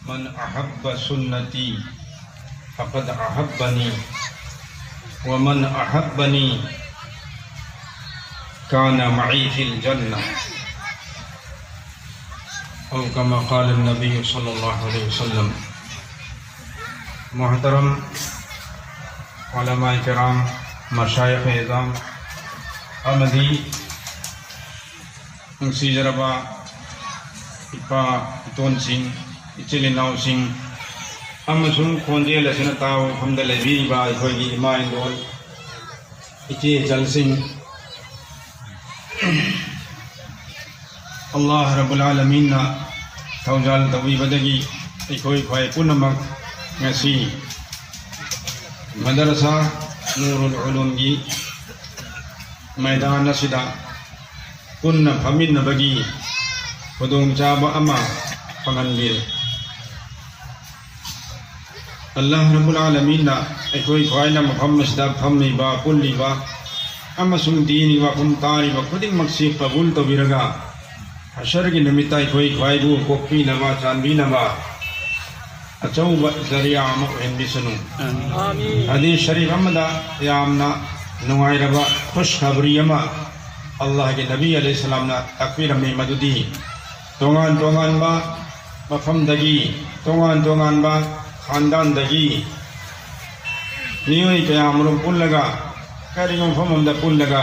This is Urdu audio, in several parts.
من احب سنتی فقد احبنی ومن احبنی کان معی فی الجنہ او کما قال النبی صلی اللہ علیہ وسلم۔ محترم علماء کرام، مشائخ اعظام، احمدی نꯨꯡꯁꯤꯖꯔꯕ ꯏꯄꯥ ꯏꯇꯣꯟꯁꯤꯡ ꯏꯆꯤꯜ ꯏꯅꯥꯎꯁꯤꯡ ꯑꯃꯁꯨꯡ ꯈꯣꯟꯖꯦꯜ ꯑꯁꯤꯅ ꯇꯥꯕ ꯃꯐꯝꯗ ꯂꯩꯕꯤꯔꯤꯕ ꯑꯩꯈꯣꯏꯒꯤ ꯏꯃꯥ ꯏꯟꯗꯣꯜ ꯏꯆꯦ ꯏꯆꯜꯁꯤꯡ، ꯑꯜꯂꯥꯍ ꯔബ്ബുൽ ആലമീꯟꯅ ꯊꯧꯖꯥꯜ ꯇꯧꯕꯤꯕꯗꯒꯤ ꯑꯩꯈꯣꯏ ꯈ꯭ꯋꯥꯏ ꯄꯨꯝꯅꯃꯛ ꯉꯁꯤ ꯃꯗꯔꯁꯥ ꯅꯨꯔꯨꯜ ꯎꯂꯨꯝꯒꯤ ꯃꯩꯗꯥꯟ ꯑꯁꯤꯗ ꯄꯨꯟꯅ ꯐꯝꯃꯤꯟꯅꯕꯒꯤ ꯈꯨꯗꯣꯡꯆꯥꯕ ꯑꯃ ꯐꯪꯍꯟꯕꯤꯔꯦ꯫ ꯑꯜꯂꯥꯍ ꯔബ്ബുൽ ആലമീꯟꯅ ꯑꯩꯈꯣꯏ ꯈ꯭ꯋꯥꯏꯅ ꯃꯐꯝ ꯑꯁꯤꯗ ꯐꯝꯂꯤꯕ ꯄꯨꯜꯂꯤꯕ ꯑꯃꯁꯨꯡ ꯗꯤꯟꯒꯤ ꯋꯥꯐꯝ ꯇꯥꯔꯤꯕ ꯈꯨꯗꯤꯡꯃꯛꯁꯤ ꯀꯕꯨꯜ ꯇꯧꯕꯤꯔꯒ ꯍꯁꯔꯒꯤ ꯅꯨꯃꯤꯠꯇ ꯑꯩꯈꯣꯏ ꯈ꯭ꯋꯥꯏꯕꯨ ꯀꯣꯛꯄꯤꯅꯕ ꯆꯥꯟꯕꯤꯅꯕ ꯑꯆꯧꯕ ꯖꯔꯤꯌꯥ ꯑꯃ ꯑꯣꯏꯍꯟꯕꯤꯁꯅꯨ꯫ ꯍꯗꯤꯁ ꯁꯔꯤꯐ ꯑꯃꯗ ꯌꯥꯝꯅ ꯅꯨꯡꯉꯥꯏꯔꯕ ꯈꯨꯁꯈꯕꯔꯤ ꯑꯃ ꯑꯜꯂꯥꯍꯒꯤ ꯅꯕꯤ ꯑꯂꯩꯍꯤ ꯁꯂꯥꯝꯅ ꯇꯥꯛꯄꯤꯔꯝꯃꯤ, ꯃꯗꯨꯗꯤ ꯇꯣꯉꯥꯟ ꯇꯣꯉꯥꯟꯕ ꯃꯐꯝꯗꯒꯤ ꯇꯣꯉꯥꯟ ꯇꯣꯉꯥꯟꯕ ꯈꯥꯟꯗꯥꯟꯗꯒꯤ ꯃꯤꯑꯣꯏ ꯀꯌꯥꯃꯔꯨꯝ ꯄꯨꯜꯂꯒ ꯀꯔꯤꯒꯨꯝꯕ ꯃꯐꯝ ꯑꯃꯗ ꯄꯨꯜꯂꯒ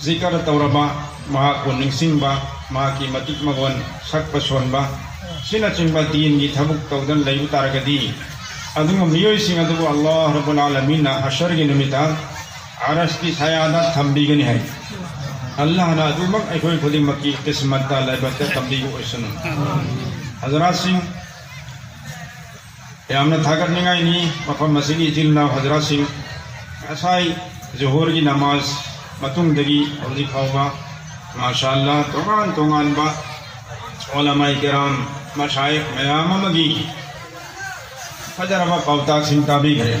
ꯖꯤꯀꯔ ꯇꯧꯔꯕ, ꯃꯍꯥꯛꯄꯨ ꯅꯤꯡꯁꯤꯡꯕ, ꯃꯍꯥꯛꯀꯤ ꯃꯇꯤꯛ ꯃꯒꯨꯟ ꯁꯛꯄ ꯁꯣꯟꯕ ꯁꯤꯅꯆꯤꯡꯕ ꯗꯤꯟꯒꯤ ꯊꯕꯛ ꯇꯧꯗꯨꯅ ꯂꯩꯕ ꯇꯥꯔꯒꯗꯤ ꯑꯗꯨꯒ ꯃꯤꯑꯣꯏꯁꯤꯡ ꯑꯗꯨꯕꯨ ꯑꯜꯂꯥꯍ ꯔബ്ബുൽ ആലമീꯟꯅ ꯍꯁꯔꯒꯤ ꯅꯨꯃꯤꯠꯇ ꯑꯔꯁꯀꯤ ꯁꯥꯌꯥꯗ ꯊꯝꯕꯤꯒꯅꯤ ꯍꯥꯏ꯫ ꯑꯜꯂꯥꯍꯅ ꯑꯗꯨꯃꯛ ꯑꯩꯈꯣꯏ ꯈꯨꯗꯤꯡꯃꯛꯀꯤ ꯀꯤꯁꯃꯠꯇ ꯂꯥꯏꯕꯛꯇ ꯇꯝꯕꯤꯕ ꯑꯣꯏꯁꯅꯨ꯫ ꯍꯖꯔꯥꯠꯁꯤꯡ, ꯌꯥꯝꯅ ꯊꯥꯒꯠꯅꯤꯡꯉꯥꯏꯅꯤ ꯃꯐꯝ ꯑꯁꯤꯒꯤ ꯏꯆꯤꯜ ꯏꯅꯥꯎ ꯍꯖꯔꯥꯠꯁꯤꯡ, ꯉꯁꯥꯏ ꯖꯨꯍꯨꯔꯒꯤ ꯅꯃꯥꯖ ꯃꯇꯨꯡꯗꯒꯤ ꯍꯧꯖꯤꯛ ꯐꯥꯎꯕ ꯃꯥꯁꯥ ꯑꯜꯂꯥ ꯇꯣꯉꯥꯟ ꯇꯣꯉꯥꯟꯕ ꯎꯂꯃꯥꯏ ꯀꯤꯔꯥꯝ ꯃꯁꯥꯏꯈ ꯃꯌꯥꯝ ꯑꯃꯒꯤ ꯐꯖꯔꯕ ꯄꯥꯎꯇꯥꯛꯁꯤꯡ ꯇꯥꯕꯤꯈ꯭ꯔꯦ꯫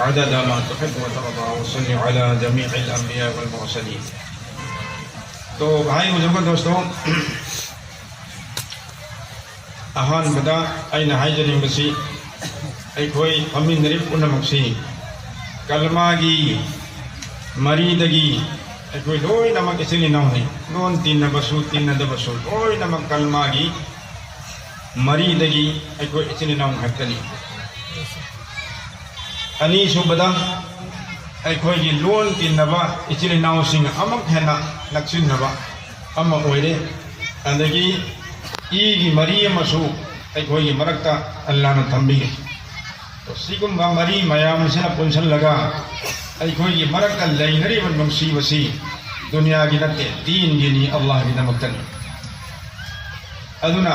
عدد ما تحب وترضى وصلي على جميع الانبیاء والمرسلین۔ تو بھائی بزرگوں دوستوں، ꯑꯍꯥꯟꯕꯗ ꯑꯩꯅ ꯍꯥꯏꯖꯅꯤꯡꯕꯁꯤ ꯑꯩꯈꯣꯏ ꯐꯝꯃꯤꯟꯅꯔꯤꯕ ꯄꯨꯝꯅꯃꯛꯁꯤ ꯀꯜꯃꯥꯒꯤ ꯃꯔꯤꯗꯒꯤ ꯑꯩꯈꯣꯏ ꯂꯣꯏꯅꯃꯛ ꯏꯆꯤꯜ ꯏꯅꯥꯎꯅꯤ, ꯂꯣꯟ ꯇꯤꯟꯅꯕꯁꯨ ꯇꯤꯟꯅꯗꯕꯁꯨ ꯂꯣꯏꯅꯃꯛ ꯀꯜꯃꯥꯒꯤ ꯃꯔꯤꯗꯒꯤ ꯑꯩꯈꯣꯏ ꯏꯆꯤꯜ ꯏꯅꯥꯎ ꯉꯥꯛꯇꯅꯤ꯫ ꯑꯅꯤ ꯁꯨꯕꯗ ꯑꯩꯈꯣꯏꯒꯤ ꯂꯣꯟ ꯇꯤꯟꯅꯕ ꯏꯆꯤꯜ ꯏꯅꯥꯎꯁꯤꯡ ꯑꯃꯨꯛ ꯍꯦꯟꯅ ꯅꯛꯁꯤꯟꯅꯕ ꯑꯃ ꯑꯣꯏꯔꯦ꯫ ꯑꯗꯒꯤ ꯏꯒꯤ ꯃꯔꯤ ꯑꯃꯁꯨ ꯑꯩꯈꯣꯏꯒꯤ ꯃꯔꯛꯇ ꯑꯜꯂꯥꯍꯅ ꯊꯝꯕꯤꯔꯦ꯫ ꯁꯤꯒꯨꯝꯕ ꯃꯔꯤ ꯃꯌꯥꯝꯁꯤꯅ ꯄꯨꯟꯁꯤꯜꯂꯒ ꯑꯩꯈꯣꯏꯒꯤ ꯃꯔꯛꯇ ꯂꯩꯅꯔꯤꯕ ꯅꯨꯡꯁꯤꯕꯁꯤ ꯗꯨꯅꯤꯌꯥꯒꯤ ꯅꯠꯇꯦ, ꯗꯤꯟꯒꯤꯅꯤ, ꯑꯜꯂꯥꯍꯒꯤꯗꯃꯛꯇꯅꯤ꯫ ꯑꯗꯨꯅ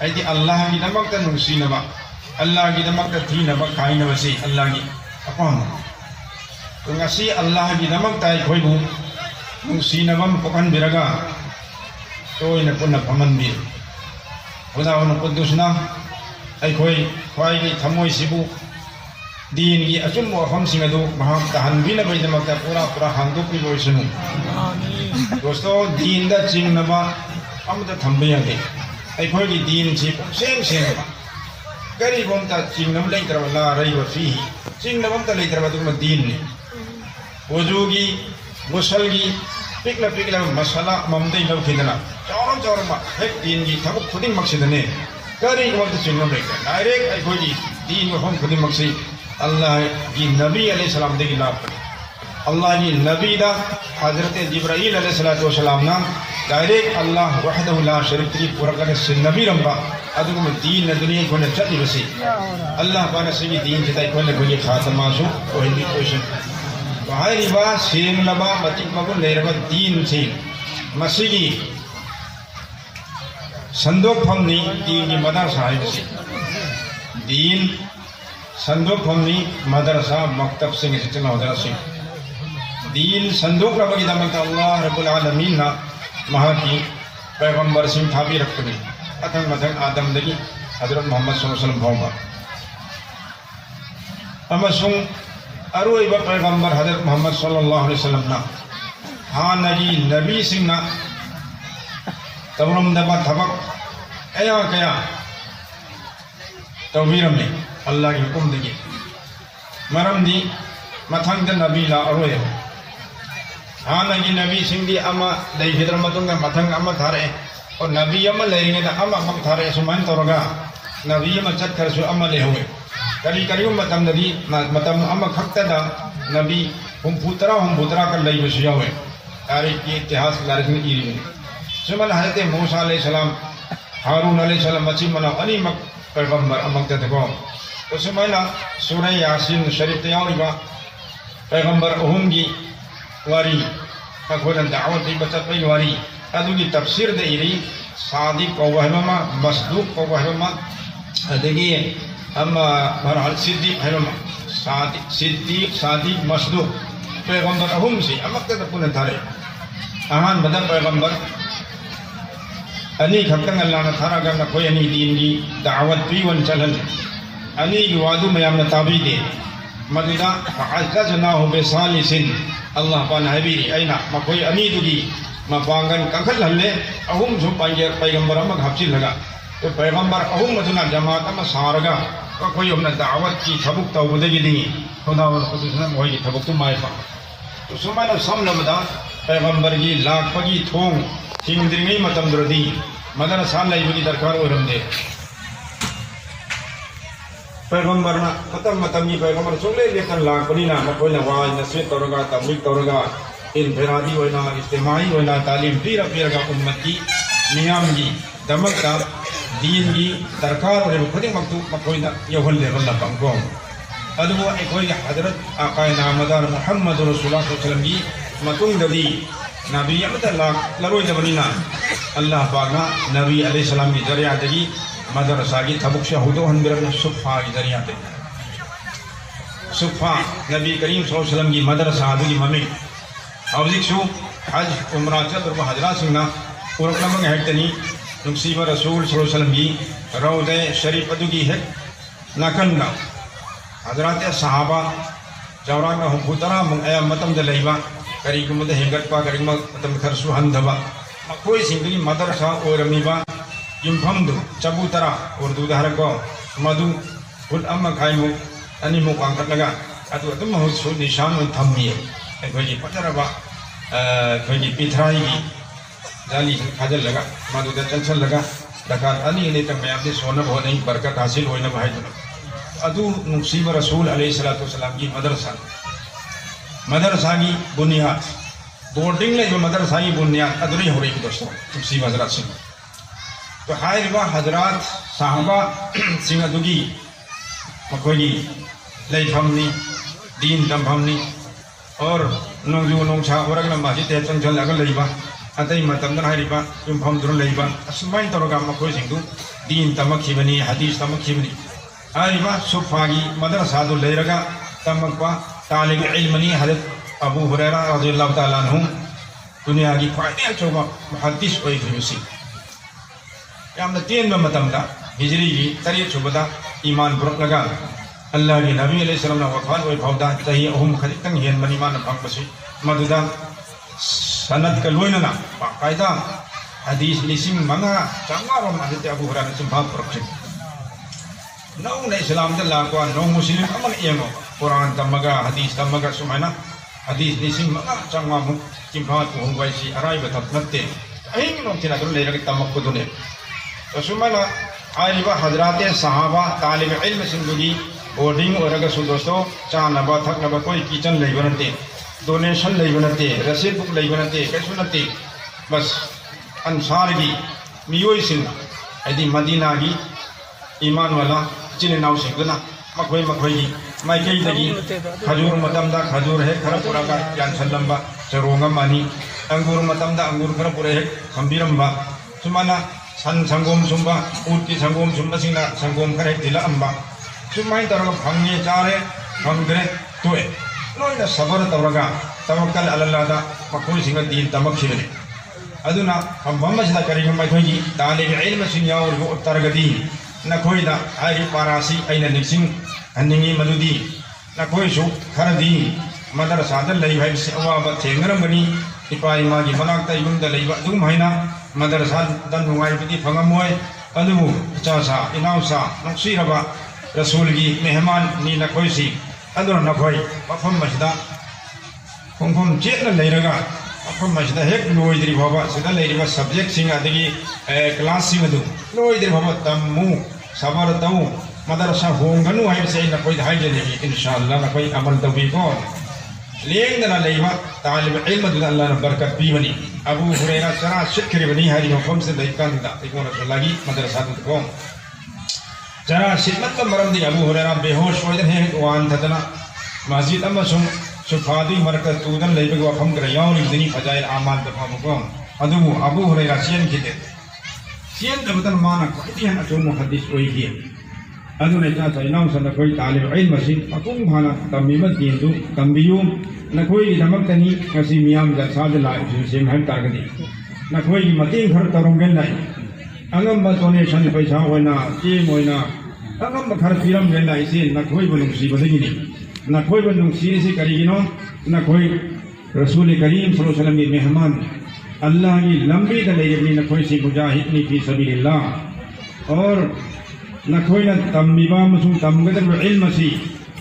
ꯍꯥꯏꯗꯤ ꯑꯜꯂꯥꯍꯒꯤꯗꯃꯛꯇ ꯅꯨꯡꯁꯤꯅꯕ, ꯑꯜꯂꯥꯍꯒꯤꯗꯃꯛꯇ ꯊꯤꯅꯕ ꯈꯥꯏꯅꯕꯁꯤ ꯑꯜꯂꯥꯍꯒꯤ ꯑꯄꯥꯝꯕ꯫ ꯉꯁꯤ ꯑꯜꯂꯥꯍꯒꯤꯗꯃꯛꯇ ꯑꯩꯈꯣꯏꯕꯨ ꯅꯨꯡꯁꯤꯅꯕ ꯄꯣꯛꯍꯟꯕꯤꯔꯒ ꯇꯣꯏꯅ ꯄꯨꯟꯅ ꯐꯝꯍꯟꯕꯤꯔꯦ꯫ ꯈꯨꯗꯥꯎꯅ ꯀꯨꯗꯨꯁꯅ ꯑꯩꯈꯣꯏ ꯈ꯭ꯋꯥꯏꯒꯤ ꯊꯃꯣꯏꯁꯤꯕꯨ ꯗꯤꯟꯒꯤ ꯑꯆꯨꯝꯕ ꯋꯥꯐꯝꯁꯤꯡ ꯑꯗꯨ ꯃꯍꯥꯛ ꯇꯥꯍꯟꯕꯤꯅꯕꯒꯤꯗꯃꯛꯇ ꯄꯨꯔꯥ ꯍꯥꯡꯗꯣꯛꯄꯤꯕ ꯑꯣꯏꯁꯅꯨ꯫ ꯗꯣꯁꯇꯣ ꯗꯤꯟꯗ ꯆꯤꯡꯅꯕ ꯑꯃꯇ ꯊꯝꯕ ꯌꯥꯗꯦ꯫ ꯑꯩꯈꯣꯏꯒꯤ ꯗꯤꯟꯁꯤ ꯄꯨꯡꯁꯦꯡ ꯁꯦꯡꯕ, ꯀꯔꯤꯒꯨꯝꯕ ꯆꯤꯡꯅꯕ ꯂꯩꯇ꯭ꯔꯕ ꯂꯥ ꯔꯩꯕ ꯐꯤꯍꯤ ꯆꯤꯡꯅꯕ ꯑꯃꯇ ꯂꯩꯇ꯭ꯔꯕ ꯑꯗꯨꯒꯨꯝꯕ ꯗꯤꯟꯅꯤ꯫ ꯋꯨꯖꯨꯒꯤ ꯒꯨꯁꯜꯒꯤ پکلا مسئلہ ممدئی لوکھیدنا چورما ہیک دین کی تھبک خودنگ مقصدنے کری وقت چنگم لیکن ڈائریکٹ ایکوئی دین وحم خودنگ مقصد اللہ کی نبی علیہ السلام دے کی لاب کرے اللہ کی نبی دا حضرت جبرائیل علیہ السلام نا ڈائریکٹ اللہ وحدہ لا شریک کی پورا کرنے سے نبی رمبا ادھگم دین دنیا کو نے چلی بسی اللہ پانا سبی دین جتا کوئی نہ کوئی خاتم آسو وہ ہندی کوشن وہاں ربا سیم لبا مطلب مگل لے ربا دین سے مسیحی صندوق ہمنی دین کی مدرسہ ہے بسی دین صندوق ہمنی مدرسہ مکتب سے کسی چلنا حضرت سے دین صندوق ربا کی دامنتا اللہ رب العالمین نا مہا کی پیغمبر سنگ تھابی رکھنے اتھنگ متھنگ آدم دگی حضرت محمد صلی اللہ علیہ وسلم بھوما اما سنگ اروئی با پیغمبر حضرت محمد صلی اللہ علیہ وسلم نا ہاں نجی نبی سنگ نا تبرم دبا تھبک ایا کیا توبیرم نے اللہ کی حکم دگی مرم دی متھنگ دا نبی لا اروئی ہاں نجی نبی سنگ دی اما دائی فدر متنگ متھنگ اما تھارے اور نبی اما لے دا اما اما تھارے سمان تورگا نبی اما چت کر سو اما لے ہوئے کری کریو متم ندی متم اما کھکتا دا نبی ہم پوترا کر لئی بسیا ہوئے تاریخ کی اتحاس لارک میں ایری ہوئے سمان حضرت موسیٰ علیہ السلام ہارون علیہ السلام مچی منا انی مک پیغمبر امک تتکو تو سمان سورہ یاسین شریف تیاوی با پیغمبر اہم کی واری اکھولا دعوت دی بچت پی واری ادو کی تفسیر دے ایری صادق کو وحبما مصدوق کو وحبما دیکھئے اما برحال صدیق حبما صدیق مصدوق پیغمبر اہم سی امک تتکونے تھارے اہان بدن پیغمبر انی کھپتنگ اللہ نے تھارا کرنا کوئی انی دین کی دعوت پیون چلن انی کی وعدو میں ہم نے تابع دے مددہ فعززناہو بسالسن اللہ پانا حبیری اینا ما کوئی انی دوگی ما پانگن کنکھل ہلے اہم جو پیغمبر امک حفظی لگا تو پیغمبر اہم مدنہ جماعت اما سارگا کوئی ہم نے دعوت کی تھبک توبدے کی دیں خدا والخصوصنا وہی کی تھبک تو مائفا تو سمانا سم نمدہ پیغمبر کی لاکھ پگی تھونگ تیم درنگی متم دردی مدن سال لائی بگی درکار ورم دے پیغمبر نا ختم متم کی پیغمبر سولے لیکن لاکھ پگی نا کوئی نواز نصیت تورگا تبلیغ تورگا انفرادی وینا اجتماعی وینا تعلیم پیرا گا امت کی نیام کی دمک کا دین کی درکار ورم خودی مکتوب مکوئی نا یوہل دے غلہ پنکوم ادو ایک حضرت آقا نامدار محمد رسول اللہ صلی اللہ علیہ وسلم کی متنگ ددی نبی امت اللہ لروی دبنینا اللہ پاکنا نبی علیہ السلام کی ذریعہ دگی مدرسہ کی تھبک شہودو ہنبرن صفحہ کی ذریعہ دگی صفحہ نبی کریم صلی اللہ علیہ وسلم کی مدرسہ دگی ممک حوزک شو حج عمرہ چل ربا حجرات سنگنا ورکلمنگ ہیٹنی نقصیب رسول صلی اللہ علیہ وسلم کی روضہ شریف دگی ہے نکنگا حضرات صحابہ جورانا ہم پوترا من ایا متم دلائیبا کری کم دے ہنگت پا کری متم خرسو ہندبا کوئی سنگلی مدرسہ اور امیبا یمفم دو چبو ترا اردو دہرکو مدو خود اما کھائیمو انی موقعان لگا اتو اتم حسو نشان من تھمی ہے کوئی جی پتر با کوئی جی پیتھرائی کی جالی خجل لگا مدو دا چلچل لگا دکار علی علیہ تک میں اپنے سونب ہو نہیں برکت حاصل ہوئی نبھائی دنو ادو نقصیب رسول علیہ السلام کی مدرسہ کی بنیاد بورڈنگ لے جو مدرسہ کی بنیاد ادری ہو رہی ہے دوستوں نقصیب حضرات سنگھ تو خیر با حضرات صحابہ سنگھ ادوگی مکوئی لئی پھمنی دین دم پھمنی اور نونجو نونچا ورگنا ماجد ہے چنچل اگر لئی با اتائی متمدن ہے با یم پھم درن لئی با اسمائن تروگا مکوئی سنگھ دو دین تمکھی بنی حدیث تمکھی بنی آئیبا صفحاگی مدرسہ دو لے رگا تمکوا طالب علمنی حضرت ابو حریرہ رضی اللہ تعالیٰ عنہ دنیا کی فائدہ چوبا محدث ہوئی تھیوسی یا ہم نے تین میں متم دا ہجری کی تریت چوبا دا ایمان برک لگا اللہ کی نبی علیہ السلام نے وفات ہوئی پھودا تہی اہم خریتنگ ہین من ایمان پھنگ بسی مدودا سند کلوئننا باقاعدہ حدیث لیسنگ منگا چنگا رو حضرت ابو حریرہ نے سنبھا پرکھے نو نے اسلام دے اللہ کو نو مسلم عمل ایمو قرآن تمگا حدیث تمگا سمائنا حدیث نسیم مگا چنگا مک چمپات کو ہوں ویسی ارائی بتب نتے اہم نوم تینا در لے رکھ تمک دنے تو سمانا آئیبا حضرات صحابہ طالب علم سندگی بورڈنگ اور اگر سو دوستو چاہ نبا تھک نبا کوئی کیچن لئی بنتے ڈونیشن لئی بنتے رسید بک لئی بنتے کیسو نتے بس انصار کی میوئی سن ایدی مدینہ کی ایمان والا چلے ناو سنگنا مکوئی مکوئی کی مائکئی دگی کھجور مدام دا کھجور ہے کھرا پورا کا یان سلم با چرونگا مانی انگور مدام دا انگور کھرا پورا ہے کھمبیرم با سمانا سن سنگوم سنبا اوٹ کی سنگوم سنبا سنگا سنگوم کھرا دلا امبا سمائی ترگا پھنگی چارے پھنگرے توئے نوئینا صبر تورگا توکل اللہ دا مکوئی سنگا دین تمک شبنے ادونا ہم بمجدہ کریں ہم بھائی طالب علم سنیا اور وہ ترگدی نکوئی دا آئی پاراسی اینا نکسنگ ہننگی مدودی نکوئی شو خردی مدرسہ دل لئی بھائی سے اوابا تھینگرم بنی اپائی ماگی مناکتا یون دل لئی با دوم ہینا مدرسہ دن نوائی بدی پھنگم ہوئے ادو چاسا اناوسا نقصی ربا رسول کی مہمان نی نکوئی سی ادو نکوئی وفم مجدہ کھنکھم چیتنا لئی رگا وفم مجدہ ایک لوئی دری بھابا سدہ لئی ربا سبجیکٹ سنگا دگی کلاس سنگا دو لوئی دری بھابا تمو صبر تو مدرسہ ہونگنو ہے سے نکوئی دھائی جنے گی انشاءاللہ نکوئی عمل دوی کون لینگ دنا لیوا طالب علم دنا اللہ نے برکت بھی بنی ابو ہریرہ سرا شکر بنی ہے حکم سے دیکھان دا ایکون رسول اللہ کی مدرسہ دن کون سرا شدت مرم دی ابو ہریرہ بے ہوش ویدن ہے وان تدنا مسجد اما سن شفادی مرکز تودن لیبگ وفم کر یاون ابدنی فجائل اعمال دفعہ کون ابو ہریرہ سین کی دے سین دبتن مانا کوئی ہیں اچھو محدث کوئی کی ادو نے چاہتا ہے نام سن کوئی طالب علم مسجد اکم بھانا تمیمت دین دو تنبیوں نکوئی دمک تنی کسی میام جرساد لائف سے محل تارک دی نکوئی متین گھر ترونگن لائی اگم بطونے شن پیسا ہوئینا چیم ہوئینا اگم بکھر پیرم گن لائی سے نکوئی بنوسی بدگی نہیں نکوئی بنوسی سے کری گنو نکوئی رسول کریم صلی اللہ علیہ وسلم کی مہمان اللہ کی لمبی دلائی جبنی نکوئی سی مجاہدنی فی سبیل اللہ اور نکوئی تمیبا مسو تمگدر علم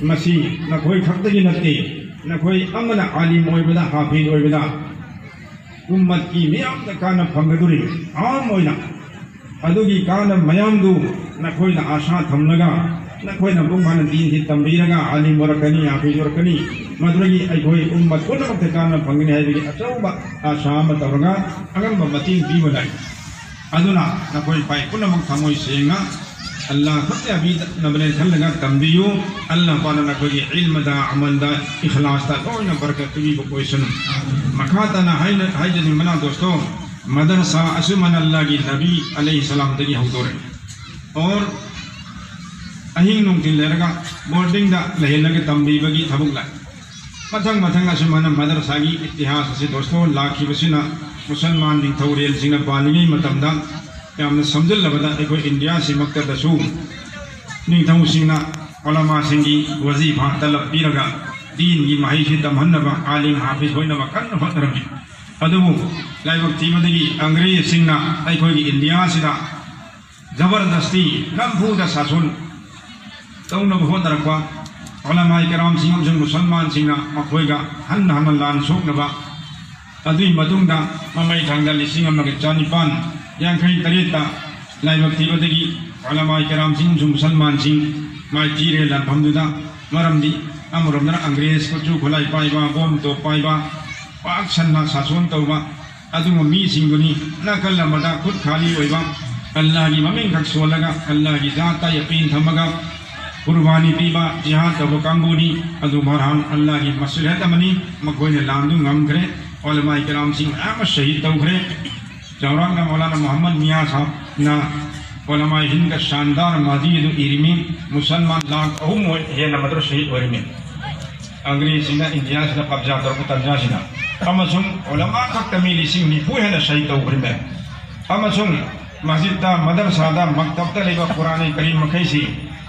مسیح نکوئی خطگی نتی نکوئی امن عالم ہوئی بدا حافظ ہوئی بدا امت کی میام کانا پھنگدوری عام ہوئی نا ادو کی کانا میام دو نکوئی آشا تھم لگا نکوئی بمبانا دین تھی تنبیر گا عالم ورکنی حافظ ورکنی مدرگی ایکوئی امت کل وقت کانا پھنگنی ہے بگی اچھا آشا متورگا اگر ممتین بھی بلائی ادونا نکوئی پائی کل وقت ہموئی سینگا اللہ خود عبید نبلے سلگا تنبیو اللہ پانا نکوئی علم دا عمل دا اخلاص دا کوئی برکت تبی کو کوئی سنو مکھاتا نا ہائی جدی منا دوستو مدرسہ اسمان اللہ کی نبی علیہ السلام دگی حضور ہے اور اہین نمتی لے رگا بورڈنگ دا لہے لگے تنبی بگی تھبک لائے متھنگ اسمان مدرسہ کی اتحاس سے دوستو لاکھی بسینا مسلمان دی توریل سنگا بالگی متمدہ کہ ہم نے سمجھل لبدا ایک انڈیا سے مکتب دسو نہیں تھا سنگنا علماء سنگی وظیفہ طلب پیرگا دین کی معیشی تمہنبا عالم حافظ ہوئی نبا کن فترمی ادبو لائی وقتی مدگی انگریز سنگنا ایک ہوئی انڈیا سے دا زبردستی نمبو دا ساسون تو نبو خود رکھوا علماء کرام سنگم سن مسلمان سنگنا مکھوئی گا ہن اللہ سوک نبا ادوی مدون دا ممائی تھانگا لسنگم نگا چانی پان یہاں کئی طریقہ لائی وقتی بدگی علماء کرام سنگم سن مسلمان سنگ مائی چیرے لان بھمدودا مرم دی امرم در انگریز کو چو کھلائی پائی با بوم تو پائی با پاک سننا ساسون تو با ادو می سنگنی ناکل مدہ خود خالی ہوئی با اللہ کی ممین کھک سو لگا اللہ کی ذاتا یقین تھمگا قربانی پیبا جہاں تو کامبونی ادو مرحان اللہ کی مسئلہ منی مکوئی نے لاندو غم کرے علماء کرام سنگ احمد شہید تو کرے چوران کا مولانا محمد میاں صاحب نا علماء ہند کا شاندار ماضی ایرمی مسلمان لاکھ اہم ہے نمدر شہید ورمی انگریز سنگا انڈیا سے قبضہ درکو ترجا سنگا اما سنگ علماء کا تمیلی سنگ نیپو ہے نا شہید تو ورمی اما سنگ مسجد دا مدرسہ دا مکتب تا لیبا قرآن کریم مکھیسی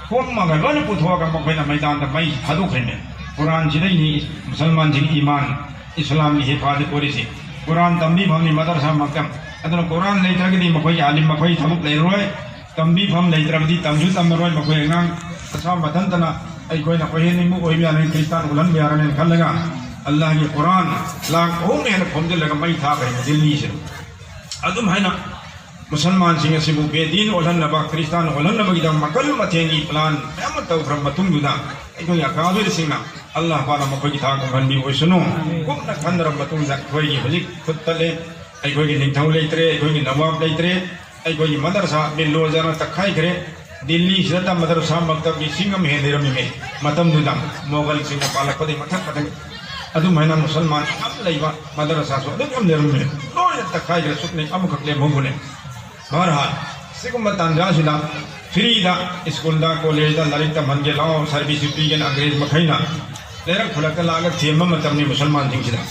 کون مگر ون پتھوا کا مکھوئی نا میدان دا مئی حدو خیمے قرآن چلئی مسلمان جن ایمان اسلام کی حفاظت پوری سی قرآن تنبیب ہم نے مدرسہ مکتب ادھر قرآن لے ترک دی مکھوئی عالم مکھوئی تھبک لے روئے تنبیب ہم لے ترک دی تمجو تم روئے مکھوئی انگان اصحاب مدن تنا ای کوئی نا کوئی نیمو کوئی بھی آنے کرستان غلن بھی آرنے کھل لگا اللہ کی قرآن لاکھ میں پھمجل لگا مئی تھا کہ دلی سے ادم ہے نا مسلمان سنگھ سے بے دین اولنبا کرسطان اولنبا کی مکل متینگی پلان قیامت توفر متم جدا ایک اکابر سنگھ اللہ پالا مکو کی تھا کو بھنبی ہوئی سنو کم نہ کھندر متم جا کوئی کی حجک خود تلے ایک کوئی کی نگتھو لیترے ایک کوئی کی نواب لیترے ایک کوئی کی مدرسہ بلو جانا تکھائی کرے دلی شدہ مدرسہ مکتب کی سنگم ہے درمی میں متم جدا موغل سنگھ پالا قدی متھک پتنگ ادم ہے نا مسلمان اب لیوا مدرسہ سو دکم درمی میں نوڑی تکھائی کرے سکنے ام کھکلے مونگونے بہرحال سکمت انجا شدہ فری دا اسکول دا کالج دا لڑکتا منگے لاؤ سرویس پیگن انگریز مکھائینا لیرک کھلکتا لاغت تھیمم مطمنی مسلمان دنگ شدہ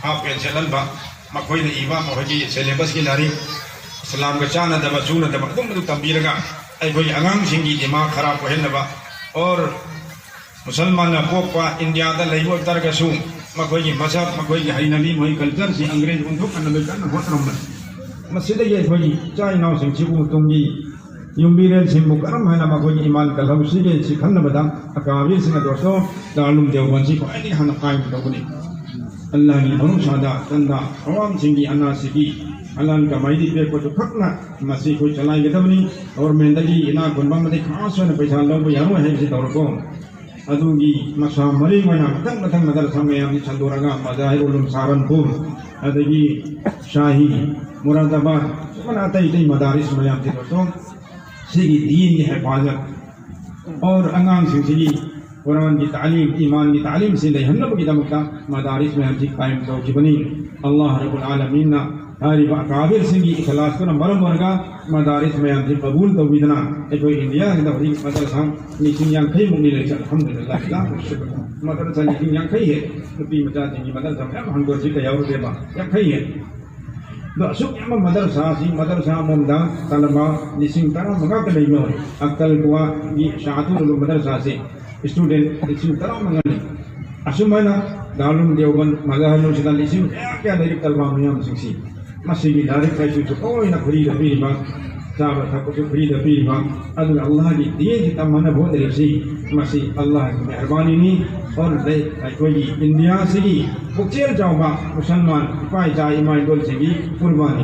آپ کے چلن با مکھوئی دا ایوام ہوگی سیلیبس کی لاری اسلام کا چانا دبا چونا دبا دم دو تنبیر گا ای کوئی اگام سنگی دماغ خراب ہوئے نبا اور مسلمان پوک پا انڈیا دا لئیو اکتر کا سو مکھوئی کی مذہب مکھوئی کی حری نبی موئی کلچر سی انگریز اندھو کنبی کرنا ہوت رمبن مسجد یہ کوئی چائے ناؤ سنگ چیبو تنگی یمبیرل سنگ مکرم ہے نا مکھوئی ایمان کا لو سیگے سکھن بدا اکاویر سنگ دوستو دارلوم دیوبند سی کو ایلی حن قائم دوگنی اللہ کی بھرو شادہ تندہ عوام سنگی اناسی کی اللہ کا مائدی پہ کو تو کھکنا مسیح کو چلائیں گے دبنی اور مہندگی انا گنبا مدی خاص ہونے پیسہ لوگ کو یارو ہے اسی طور کو ادوگی مسا مری ونا متنگ متنگ مدرسہ میں ہم چندو رگا مظاہر علوم سہارنپور ادگی شاہی مراد آباد سمناتا ہی مدارس میں ہم دوستوں سیگی دین کی حفاظت اور انگان سنگی قرآن کی تعلیم ایمان کی تعلیم سے لہنب کی دمکتا مدارس میں ہم چیز قائم تو کی بنی اللہ رب العالمین ہاری اکابر سنگی اخلاص کو مرم ورگا مدارس میں ہم چیز قبول تو بیدنا ایک کوئی انڈیا کی دفعی مدرسہ نیچن یانکھئی مونگی لیچا الحمدللہ اللہ شکر مدرسہ نیچن یانکھئی ہے نبی مجاز جنگی مدرسہ میں ہم کو چیز یاور دیبا یانکھئی ہے دو سوک مدرسہ سی مدرسہ ممدہ طلبہ لسنگ ترہ مگا کے لئیو اکتل کوا یہ شاعتور علوم مدرسہ سے اسٹوڈنٹ لسنگ ترہ مگا لئیو اسمانا دارلوم دیوبند مظاہر نوشدہ لسنگ کیا دیرک طلبہ میام سنگسی مسیحی دارک خیشو چو کوئی نا فرید پیری با چابا تھکو چو فرید پیری با ادو اللہ کی دین کی تمہنہ بہت رسی مسیح اللہ کی مہربانی نی اور کوئی انڈیا سگی بکچیر جاؤ با مسلمان پائی جائے ایمان دول سگی قربانی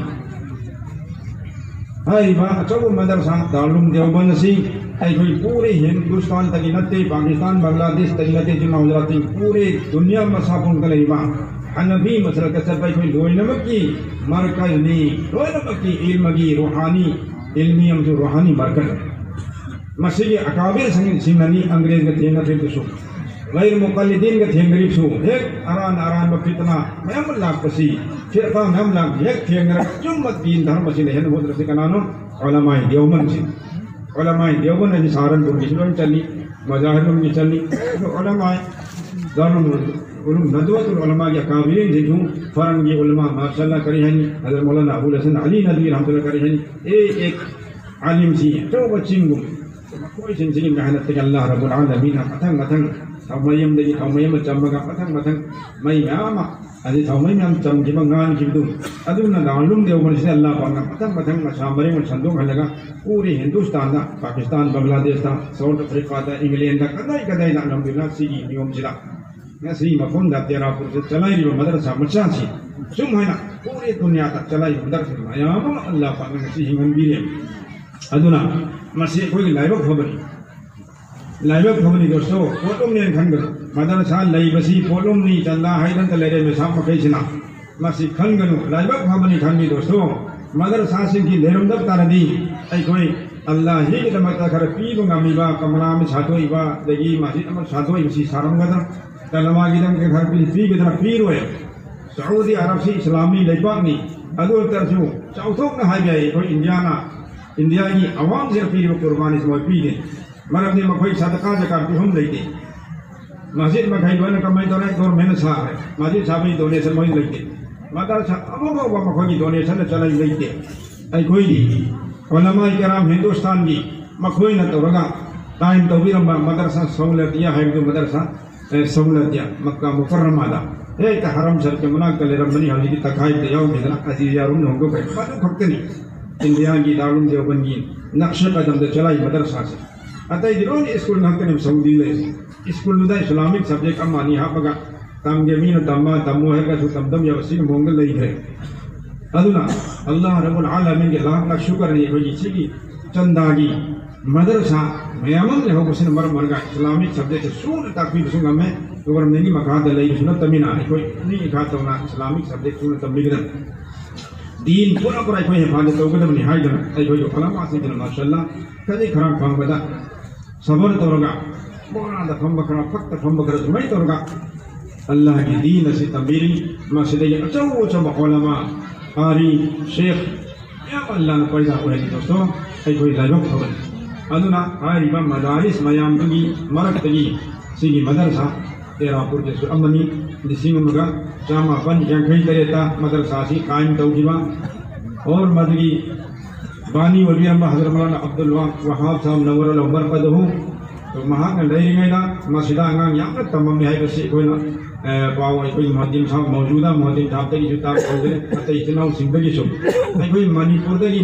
ہائی با چوب مدرسہ دارلوم دیوبند سی ای کوئی پورے ہندوستان تکی نتے پاکستان بنگلہ دیش تکی نتے جنہ حضراتی پورے دنیا مسافون کلی با حنفی مسئلہ کسر پائی کوئی دوئی نمک کی مرکز نی دوئی نمک کی علم کی روحانی علمی ہم جو روحانی مرکز مسیحی اکابر سنگنی انگریز کا تھینگا پھر تو سو غیر مقلدین کا تھینگریب سو ایک اران بفتنا میم اللہ پسی فرقہ میم اللہ ایک تھینگرہ جمت دین دھرم مسئلہ ہے نبود رسی کنانو علماء دیوبند سے علماء دیوبند ہے سہارنپور کی شروع چلی مظاہر کی چلی علماء دارم علوم ندوۃ العلماء کے اکابرین سے جو فرنگی علماء ماشاءاللہ کری ہیں حضرت مولانا ابو الحسن علی ندوی رحمۃ اللہ کری ہیں ایک عالم سی تو بچنگو کوئی سنسنی محنت تک اللہ رب العالمین پتنگ پتنگ تھومیم دگی تھومیم چمگا پتنگ پتنگ مئی میاما ادھی تھومیم چمگی بنگان کی بدو ادونا دارلوم دیوبند سے اللہ پاک پتنگ پتنگ مشامرے میں چھندوں لگا پورے ہندوستان دا پاکستان بنگلہ دیش دا ساؤتھ افریقہ دا انگلینڈ دا کدائی کدائی دا الحمدللہ سیگی نیوم چلا نسی مفہوم دا تیرا پور سے چلائی رہی مدرسہ مچان سی سم ہے نا پورے دنیا تک چلائی مدرسہ میاما اللہ پاک نسی ہی منبیرے ادونا مسیح کوئی لائبک خبری دوستو پولوم نے کھنگر مدرسہ لئی بسی پولوم نی چندہ حیدن تلیرے میں سام مکیسنا مسیح کھنگنو لائبک خبری کھنگی دوستو مدرسہ سنگی لیرم دب تاردی ای کوئی اللہ ہی کے دمکتا کھر پیبوں گا میبا کمرہ میں چھاتوئی با دگی مسیح امر چھاتوئی بسی سارم گدر کلمہ کی دم کے گھر پی پی کی طرف پیر ہوئے سعودی عرب سی اسلامی لائبک نی ادو ترسو چوتھوک نہ ہائی گئے کوئی انڈیا کی عوام سے پیر و قربانی سے پی دیں مرد نے مکھوئی صدقہ زکات بھی ہم لیتے مسجد میں کہیں دونے کمائی دونے دور محنت صاحب ہے مسجد صاحب ہی دونے سے موئی لیتے مدرسہ ابو کو مکھوئی ڈونیشن چلائی لیتے ای کوئی دی علماء کرام ہندوستان کی مکھوئی نہ تو رگا قائم توبیر مدرسہ سہولت یا ہے جو مدرسہ سہولت یا مکہ مکرمہ دا ایک حرم سر کے مناقل رمضانی حالی کی تقائب دیاؤ بھیدنا عزیز یارون نے ہم کو کہیں باتوں کھکتے نہیں انڈیا کی دارلوم دیوبند کی نقش قدم دے چلائی مدرسہ سے اتائی درون اسکول نہ کرنے سعودی لے اسکول نہ اسلامک سبجیکٹ امانی ہاں پگا تمگے مین تمما تمو ہے کہ تم یا وسیع مونگل نہیں ہے ادنا اللہ رب العالمین کے لاکھ لاکھ شکر ہے کوئی چیزی چنداگی مدرسہ میامن نے ہو کسی نمبر مرگا اسلامک سبجیکٹ سون تقریب سنگا میں تو نہیں مکان دلائی سنت تمینا ہے کوئی نہیں کھاتا ہونا اسلامک سبجیکٹ سنت تبلیغ دین پورا پورا کوئی حفاظت تو قدم نہائی دن ای کوئی علماء سے دن ماشاءاللہ کدی خراب فهم بدا صبر تورگا بونا دا فهم بکرا فقط فهم بکرا سمائی تورگا اللہ کی دین سے تبلیغ مسجد اچو چو علماء قاری شیخ یا اللہ نے پیدا ہوئے دوستو ای کوئی لائبک ہوئے ادنا آئیبا مدارس میام تگی مرک تگی سیگی مدرسہ تیرا پور جسو امنی دسینگ مگا جامع بن جنکھئی تریتا مدرسہ سی قائم توجیبا اور مدگی بانی ولی امبا حضرت مولانا عبدالوہاب صاحب نور اللہ برقدہو تو مہاں کا لئے گئے مسجدہ انگان یہاں پر تمام نہائی بسی کوئی کوئی محدیم صاحب موجودہ محدیم صاحب تکی جو تاک کھولے حتی اتناو سنگی شو کوئی منی پور تکی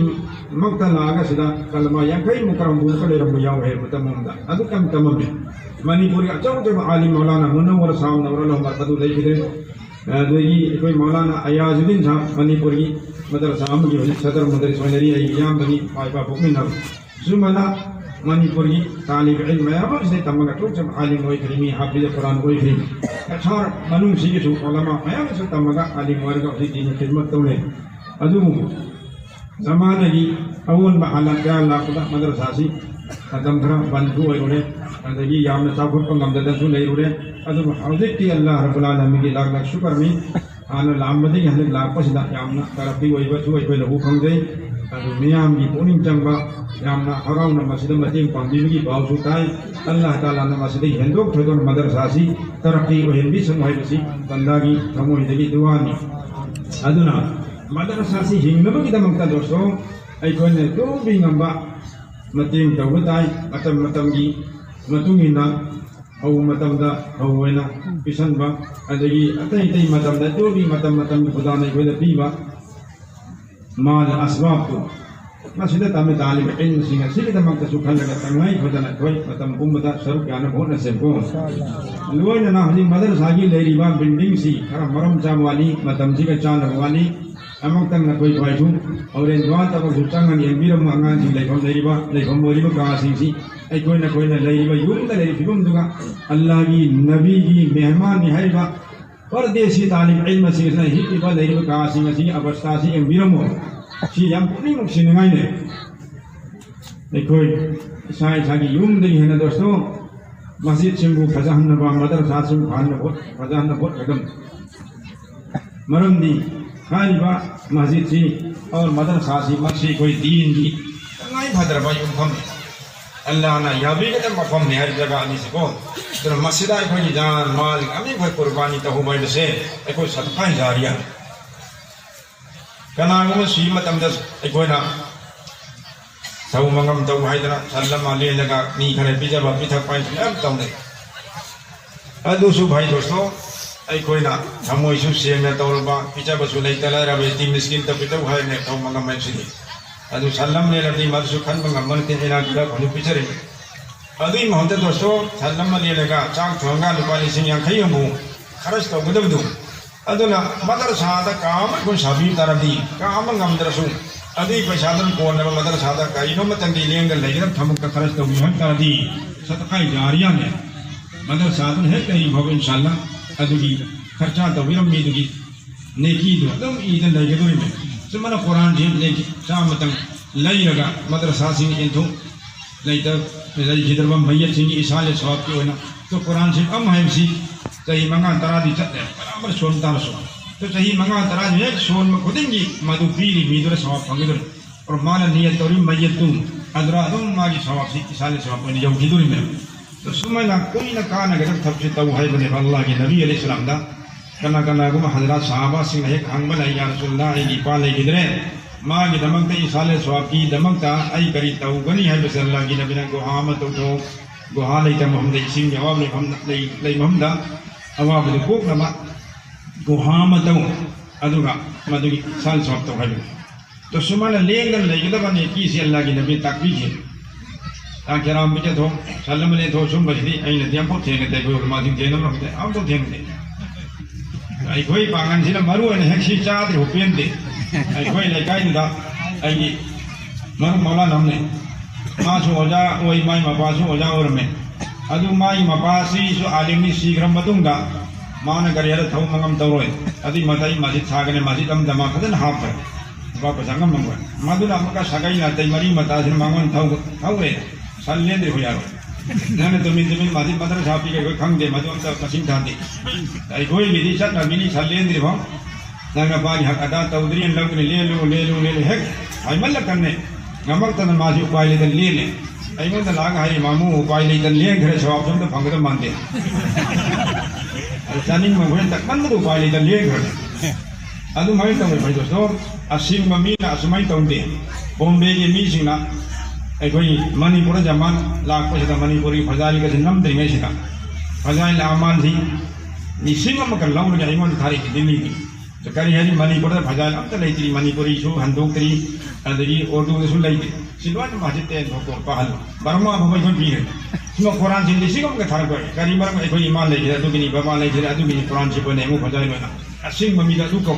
مقتل آگا سدا کلمہ یا کئی مکرم بولکل رب یاو ہے متمم دا ادو کم تمام ہے منی پوری اچھو جب عالم مولانا منور صاحب نور اللہ مرقدو لئی کدے دوئی کوئی مولانا ایاز الدین صاحب منی پوری مدرسہ عام کی صدر مدرس ونری ایام بنی پائبا بکمی نر زمانا منی پوری طالب علم ہے اب اسے تمگا تو جب عالم ہوئی کریمی حافظ قرآن ہوئی کریم اچھار منون سیگی سو علماء ہے اسے تمگا عالم ورگا اسی دین خدمت تو لے ادو زمانہ کی اول محلہ کیا اللہ خدا مدرسہ سی ختم کرا بند ہوئے روڑے اندگی یام صاحب کو غمددن سو لے روڑے ادو حوضک کی اللہ رب العالمین کی لاکھ لاکھ شکر میں آنا لعمدی ہمیں لاکھ پسدہ یامنا ترقی وئی بچ ہوئی کوئی لہو کھنگ دے ادو میام کی پونیم چنگا یامنا حراؤنا مسجد مدین پاندیو کی باو سوتائے اللہ تعالیٰ نے مسجد ہندوک تھوڑا مدرسہ سی ترقی و ہندی سموہی بسی بنداگی تموہی دگی دوانی ادونا مدرسہ سی ہنگنبا کی دمکتا دوستو ای کوئی نے تو بھی نمبا متیم توبتائی متم متم کی متومینا او متم دا اووینا پیسن با ادگی اتائی تائی متم دا تو بھی متم متم خدا نے کوئی دا پیبا مال اسباب تو مسجد تامی طالب علم سینگا سیلی دمکتا سکھن لگا تنگائی خدا نا کوئی متم امتا سرک یانا بہت نصیب کو لوئی نا حضی مدرسہ کی لیری با بلڈنگ سی مرم چام والی متم سی کا چانر والی امک تنگ نہ کوئی کوئی تھوں اور ان دوان تک سوچانگا نہیں بیرم آنگان سی لیکھم مولی با کہاسنگ سی ای کوئی نہ لیری با یوم دا لیری فکم دگا اللہ کی نبی کی مہمان نہائی با پردیسی طالب علم سی اسنا ہی با لیری با کہاسنگ سی ابستا سی ان بیرم ہو سی یم پونی مکسی نگائی نے ای کوئی سائی ساکی یوم دگی ہے نا دوستو مسجد سنگو فضاہن نبا مدرسہ سنگو فضاہن نبا حکم مرم دی خالی با مسجد سی اور مدرسہ سی مقصی کوئی دین دی اللہ ہی بھدر بائی مفہم اللہ نا یا بھی کہتے مفہم نہیں ہر جگہ آنی سکو در مسجدہ کوئی جان مال امی کوئی قربانی تہو بائی سے کوئی صدقہ جاریہ کناغو میں سیمت امدس کوئی نا سو منگم تو حیدرہ سلم علیہ لگا نی کھنے پیجا با پیتھا پائن سنے اب تو نہیں ادو سو بھائی دوستو ای کوئی نا ہموئی سو سیم یا طور با پیچھا بسو لئی تلائے رب ایتی مسکین تا پیتا ہوئے نے تو منگا میں سلی ادو سلم نے لگی مرسو کھن منگا منتی جنا گلا کھنی پیچھا رہی ادو ہی محمد دوستو سلم نے لگا چاک تھونگا لپالی سنگیاں کھئی ہمو خرش تو گدو دو ادو نا مدرسہ دا کام کن شابیر طرف دی کام منگا مدرسو ادو ہی پیشادن کون نبا مدرسہ دا کئی نو متن دی لینگل لئی رب تھمک خرش تو بھی طرف دی صدقہ جاریہ نے مدرسہ دن ہے کہیں بھو انشاءاللہ ادوگی خرچہ تو ویرم میدوگی نیکی دو ادم ایدن لائے گدوئی میں سمانا قرآن جیب نیکی شامتن لائی رگا مدرسہ سنگی انتو لائی تب لائی جدر بم میت سنگی اسال سواب کی ہوئینا تو قرآن سے ام ہے سی صحیح منگا ترا دی چت ہے برابر سون تار سو تو صحیح منگا ترا دی ایک سون میں خودیں گی مدو پیری میدر سواب پنگدر اور مانا نیت توری میت تم ادرا ادم ماگی سواب سی اسال سواب پنگی جو جدوئی میں تو سمجھنا کوئی نہ کانا کہ جب تب سے توحی بنے اللہ کے نبی علیہ السلام دا کنا کنا گم حضرات صحابہ سنگھ ایک ہنگ بلائی یا رسول اللہ ای پالے گدرے ماں کی دمکتا اسال سواب کی دمکتا ای کری تو گنی ہے بس اللہ کی نبی نے گوہامت اٹھو گوہا لیتا محمد اسیم جواب لئی محمد اواب لئی کوک نما گوہامت ادوگا مدوگی سال سواب تو خیلی تو سمجھنا لینگن لئی گدر بنے کیسی اللہ کی نبی تقویج ہے تاکہ رام بچت ہو سلم علیہ تو سن بچ دی این دیاں پوچھیں گے تے کوئی علماء دیں نم رکھتے ہم تو دیں گے ꯑꯩꯈꯣꯏ ꯄꯥꯡꯒꯟꯁꯤꯅ ꯃꯔꯨ ꯑꯣꯏꯅ ꯍꯦꯛ ꯁꯤ ꯆꯥꯗ꯭ꯔꯤ ꯄꯦꯟꯗꯦ ꯑꯩꯈꯣꯏ ꯂꯩꯀꯥꯏꯗꯨꯗ ꯑꯩꯒꯤ ꯃꯔꯨꯞ ꯃꯧꯂꯥꯅ ꯑꯃ ꯂꯩ ꯃꯥꯁꯨ ꯑꯣꯖꯥ ꯑꯣꯏ ꯃꯥꯒꯤ ꯃꯄꯥꯁꯨ ꯑꯣꯖꯥ ꯑꯣꯏꯔꯝꯃꯦ ꯑꯗꯨ ꯃꯥꯒꯤ ꯃꯄꯥꯁꯤꯁꯨ ꯑꯥꯂꯤꯝꯅꯤ ꯁꯤꯈ꯭ꯔ ꯃꯇꯨꯡꯗ ꯃꯥꯅ ꯒꯥꯔꯤꯗ ꯊꯧ ꯃꯉꯝ ꯇꯧꯔꯣꯏ ꯑꯗꯨꯏ ꯃꯇꯩ ꯃꯁꯖꯤꯠ ꯁꯥꯒꯅꯤ ꯃꯁꯖꯤꯠ ꯑꯃꯗ ꯃꯥ ꯐꯖꯅ ꯍꯥꯞꯈ꯭ꯔꯦ ꯂꯨꯄꯥ ꯄꯩꯁꯥ ꯉꯝꯃꯝꯈ꯭ꯔꯦ ꯃꯗꯨꯅ ꯑꯃꯨꯛꯀ ꯁꯥꯒꯩ ꯅꯥꯇꯩ ꯃꯔꯤ ꯃꯇꯥꯁꯤꯅ ꯃꯉꯣꯟ ꯊꯧꯔꯦ ꯁꯟ ꯂꯦꯟꯗ꯭ꯔꯤ ꯌꯥꯔꯣꯏ ꯅꯪꯅ ꯇꯨꯃꯤꯟ ꯃꯁꯖꯤꯠ ꯃꯗꯔꯁꯥ ꯄꯤꯒꯦ ꯑꯩꯈꯣꯏ ꯈꯪꯗꯦ ꯃꯗꯨ ꯑꯝꯇ ꯃꯁꯤꯡ ꯊꯥꯗꯦ ꯑꯩꯈꯣꯏꯒꯤꯗꯤ ꯆꯠꯅꯕꯤꯅꯤ ꯁꯟ ꯂꯦꯟꯗ꯭ꯔꯤꯐꯥꯎ ꯅꯪ ꯅꯄꯥꯒꯤ ꯍꯛ ꯑꯗꯥ ꯇꯧꯗ꯭ꯔꯤꯅ ꯂꯧꯒꯅꯤ ꯂꯦꯜꯂꯨ ꯍꯦꯛ ꯍꯥꯏꯃꯜꯂꯛꯀꯅꯤ ꯉꯝꯃꯛꯇꯅ ꯃꯥꯁꯤ ꯎꯄꯥꯏ ꯂꯩꯇꯅ ꯂꯦꯜꯂꯦ ꯑꯩꯉꯣꯟꯗ ꯂꯥꯛꯑꯒ ꯍꯥꯏꯔꯤ ꯃꯥꯃꯨ ꯎꯄꯥꯏ ꯂꯩꯇꯅ ꯂꯦꯟꯈ꯭ꯔꯦ ꯁꯋꯥꯞ ꯁꯣꯝꯗ ꯐꯪꯒꯗꯕ ꯃꯥꯟꯗꯦ ꯑꯗꯨ ꯆꯥꯅꯤꯡꯕ ꯍꯣꯔꯦꯟ ꯇꯛꯃꯟꯕꯗ ꯎꯄꯥꯏ ꯂꯩꯇꯅ ꯂꯦꯟꯈ꯭ꯔꯦ ꯑꯗꯨꯃꯥꯏꯅ ꯇꯧꯋꯦ ꯐꯩꯗꯣꯁꯇꯣ ꯑꯁꯤꯒꯨꯝꯕ ꯃꯤꯅ ꯑꯁꯨꯃꯥꯏꯅ ꯇꯧꯗꯦ ꯕꯣꯝꯕꯦꯒꯤ ꯃꯤꯁꯤꯡꯅ ꯑꯩꯈꯣꯏ ꯃꯅꯤꯄꯨꯔꯗ ꯖꯃꯥꯟ ꯂꯥꯛꯄꯁꯤꯗ ꯃꯅꯤꯄꯨꯔꯒꯤ ꯐꯖꯥꯔꯤꯒꯁꯤ ꯅꯝꯗ꯭ꯔꯤꯉꯩꯁꯤꯗ ꯐꯖꯥꯏ ꯑꯃꯥꯟꯁꯤ ꯂꯤꯁꯤꯡ ꯑꯃꯒ ꯂꯧꯔꯒ ꯑꯩꯉꯣꯟꯗ ꯊꯥꯔꯛꯈꯤ ꯗꯤꯜꯂꯤꯒꯤ ꯀꯔꯤ ꯍꯥꯏꯅꯤ ꯃꯅꯤꯄꯨꯔꯗ ꯐꯖꯥꯏ ꯑꯝꯇ ꯂꯩꯇ꯭ꯔꯤ ꯃꯅꯤꯄꯨꯔꯤꯁꯨ ꯍꯟꯗꯣꯛꯇ꯭ꯔꯤ ꯑꯗꯒꯤ ꯎꯔꯗꯨꯗꯁꯨ ꯂꯩꯇꯦ ꯁꯤ ꯂꯣꯏꯅ ꯃꯁꯖꯤꯠ ꯇꯦꯟ ꯊꯣꯛꯄ ꯄꯥꯍꯜꯂꯨ ꯕꯔꯃꯥ ꯐꯥꯎꯕ ꯑꯩꯈꯣꯏ ꯄꯤꯈ꯭ꯔꯦ ꯁꯤꯃ ꯀꯨꯔꯥꯟꯁꯤ ꯂꯤꯁꯤꯡ ꯑꯃꯒ ꯊꯥꯔꯛꯄ ꯀꯔꯤ ꯃꯔꯝ ꯑꯩꯈꯣꯏ ꯏꯃꯥ ꯂꯩꯈ꯭ꯔꯦ ꯑꯗꯨꯒꯤꯅꯤ ꯕꯕꯥ ꯂꯩꯈ꯭ꯔꯦ ꯑꯗꯨꯒꯤ니 ꯀꯨꯔꯥꯟꯁꯤ ꯄꯣꯏꯅ ꯑꯃꯨꯛ ꯐꯖꯥꯏ ꯂꯣꯏꯅ ꯑꯁꯦꯡꯕ ꯃꯤꯗ ꯑꯗꯨ ꯀꯧ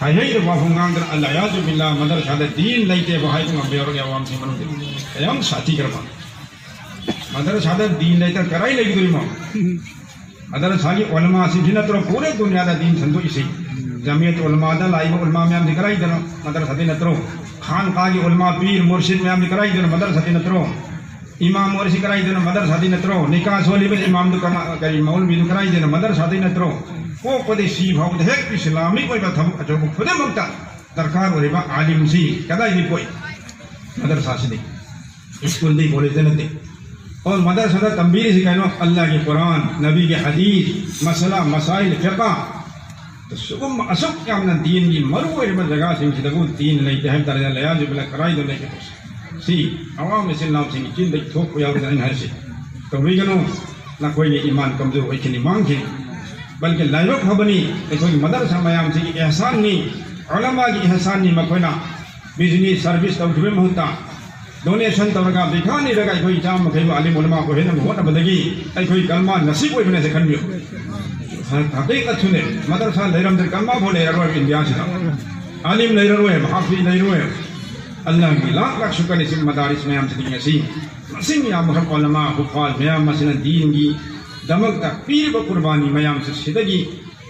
hay hay da wafung ngangar Allah ya zu billah madrasa da din laite ba hay ngam beor ya wam siman ayam sati karma madrasa da din laite karai lagi duri ma madrasa gi ulama sijina tro pure dunya da din sandu isi jamiyat ulama da lai ulama me am dikarai da madrasa din tro khan ka gi ulama pir murshid me am dikarai da madrasa din tro imam warsi karai da madrasa din tro nikah soli be imam du kari maulvi du karai da madrasa din tro ko pade si bhaw da hek islamic oi ba tham ajo khode mukta darkar oi ba alim si kada ni koi madrasa se school de college de nate اور مدرسہ تنبیر سکھائنو اللہ کے قرآن نبی کے حدیث مسئلہ مسائل فقہ تو سکم اسک کامنا دین کی مرو اربا جگہ سے دگو دین لئی تہم درجہ لیا جو بلا کرائی دو لے کے پوسا سی عوام میں سے اللہ سے چین دیکھ تھوک کویا ہوتا ہے ہر سے تو بھی گنو نہ کوئی ایمان کمزور ہوئی کھنی مانگ کھنی بلکہ لائیوک خبنی کوئی مدرسہ میام سے احسان نہیں علماء کی احسان نہیں مکوئنا بزنی سروس توجہ میں ہوتا ڈونیشن تورگا بکھانی رگا کوئی جام مکھیو عالم علماء کو ہے نا بہت بدگی کوئی کلمہ نصیب ہوئی بنے سے کھنیو حقیقت سنے مدرسہ لیرم در کلمہ بھولے رہو ہے انبیاء سے عالم نہیں رہو ہے محافظ نہیں رہو ہے اللہ کی لاکھ لاکھ شکر اس مدارس میں ہم سے دیئے مسیم یا محب علماء حفاظ میام مسئلہ دین کی دمک تک پیر و قربانی میام سے صدقی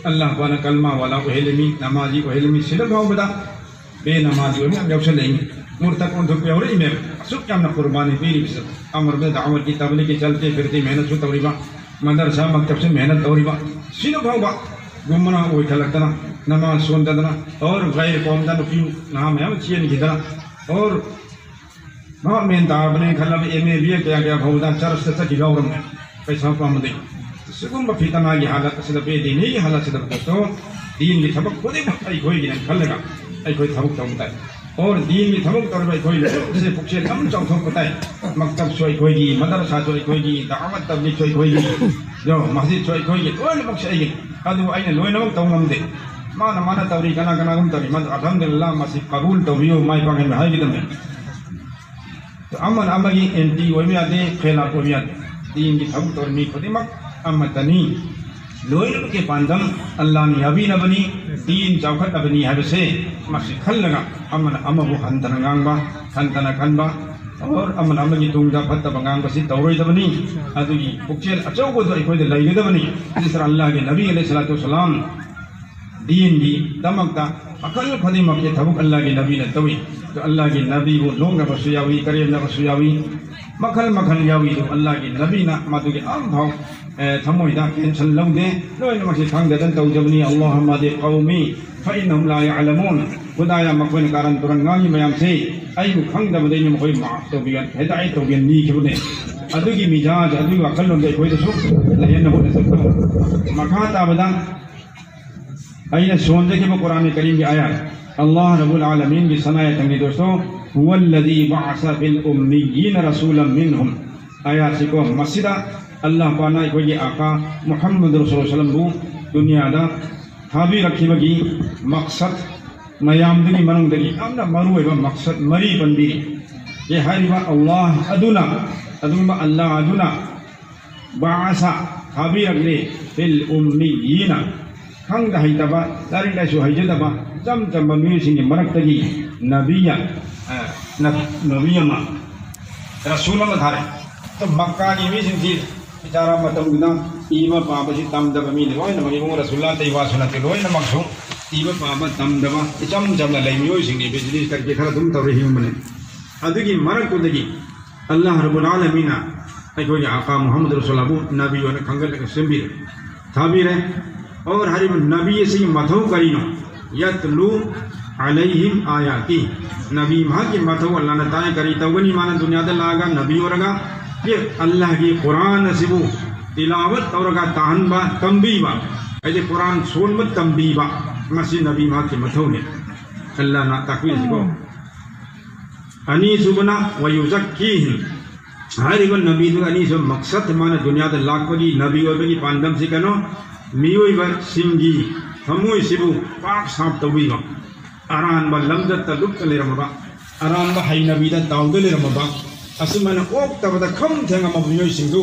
اللہ وانا کلمہ والا کو علمی نمازی کو علمی صدق بھاؤ بدا بے نمازی کو ہم جوشن لیں گے مرتقون دھوک پہ ہو رہی میں سب کیا ہم نے قربانی پیری بسر امر بے دعوت کی تبلیغ کے چلتے پھرتے محنت سے توریبا مدرسہ مکتب سے محنت توریبا سینو بھاؤ با گمنا ہوئی کھلک دنا نماز سون دنا اور غیر قوم دنا کیوں نام ہے چیئے نہیں دنا اور وہاں میں دعب نے کھلب ایم اے بی کیا گیا بھاؤ دا چرس سے سکی گاورم ہے پیسہ پام دے سکم بفیتنا یہ حالت سے بے دینی یہ حالت سے دبکتو دین کی تھبک خود ہی ای کوئی گنا کھلگا ای کوئی تھبک ہوتا ہے اور دین کی تھبک طور پر کوئی جسے پکشے لم چوتھوں پتہ ہے مکتب سوئی کوئی گی مدرسہ سوئی کوئی گی دعوت تبلیغ سوئی کوئی گی جو مسجد سوئی کوئی گی کوئی پکشے گی ادو اینے لوئی نمک تو ہم دے مانا مانا توری کنا کنا گم توری مد الحمدللہ مسجد قبول تو بیو مائی پاکن میں ہائی گدم ہے تو امن امگی انتی وہی میں آتے خیلہ کو بھی آتے دین کی تھبک طور میں خودی مک امتنی لوئی نمک کے پاندم اللہ نے ابھی نہ بنی دین چوکھٹ بنی ہے بسے مسجد کھل لگا امن امگو خانتنا گانگا خانتنا کھنبا اور امن امگی دونگا پھتا بگانگا سی توری دبنی ادو جی پکچھل اچھو کو تو ایک لئی دبنی جس طرح اللہ کے نبی علیہ السلام دین کی دمکتا اکل خدی مکی تھبک اللہ کے نبی نے توی تو اللہ کے نبی وہ لونگ بسویاوی کریم بسویاوی مکھل مکھل یاوی تو اللہ کے نبی نہ ماتو کے عام بھاؤ تھموئی دا کینسل لوں دے لوئی نمکی تھانگ دن تو جبنی اللہم دے قومی فإنہم لا يعلمون خدایا مکوین کارن ترنگانی میام سے ایو کھنگ دا بدے نمکی معاف تو بیان ہدایت تو بیان نیک بنے ادو کی مجاج ادو کی اقل لوں دے کوئی دسو لینہو نسکتو مکھاتا بدن این سوندے کی وہ قرآن کریم کی آیات اللہ رب العالمین کی سنایت ہنگی دوستو هو الذي بعث في الأميين رسولا منهم آیات سے کو مسجدہ اللہ پانا کوئی یہ آقا محمد رسول اللہ علیہ وسلم بو دنیا دا حابی رکھی بگی مقصد میام دنی منوں دنی امنا مروے با مقصد مری بندی یہ ہری با اللہ ادنا ادنا اللہ ادنا بعثا حابی رکھ لے فی الأميين کھنگ دا ہی تبا دارین دا شو حیجہ تبا جم جم بمیوشن کی مرک تگی نبی ما رسول اللہ دھارے تو مکہ کی میشن کی بیچارہ مطلب گنا ایمہ پاپا جی تم دبا میلے لوئی نمگی مو رسول اللہ تیوا سنتے لوئی نمکسو ایمہ پاپا تم دبا جم جم لئی میوشن کی بجلیس کر کے کھرا تم توریحیم بنے ادھو کی مرک کو دگی اللہ رب العالمین ایک آقا محمد رسول اللہ نبی و کھنگل سنبیر تھابیر ہے اور ہر نبی سے متھو کرینو یتلو علیہم آیاتی نبی ماں کی متھو اللہ نے تائیں کری تو گنی مانا دنیا دل آگا نبی ورگا یہ اللہ کی قرآن نصیبو تلاوت اورگا تاہن با تنبی با ایسے قرآن سون مت تنبی با مسیح نبی ماں کی متھو نے اللہ نا تقویل سکو انیسو بنا ویوزکیہم ہر ایک نبی دو انیسو مقصد مانا دنیا دل لاکھ بگی نبی ورگی پاندم سے کنو میوئی با سنگی ہموئی سبو پاک صاحب توی با اران با لمدت تا لکت لی رمبا اران با حی نبی دا داود لی رمبا اصل میں نے اوک تا بدا کم تھنگا مبنیوئی سنگو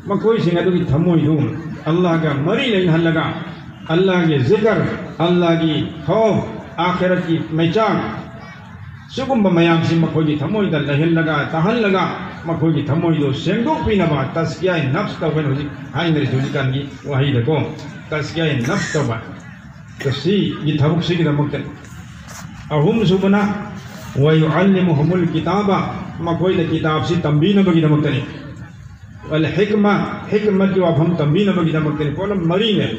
مکوئی سنگا دو کی تھموئی دو اللہ کا مری لین حل لگا اللہ کے ذکر اللہ کی خوف آخرت کی میچان سگم بمیام سی مکھوئی تھموئی دا لہن لگا تہن لگا مکھوئی تھموئی دو سنگو پینا با تزکیہ نفس توبہ ہوئی ہائی میرے جولی کانگی وحی دکو تزکیہ نفس توبہ تسی یہ تھبک سکی دا مکتن اہم سبنا ویعلمهم الکتابہ مکھوئی دا کتاب سی تنبین بگی دا مکتن والحکمہ حکمت جو اب ہم تنبین بگی دا مکتن کولم مری ہے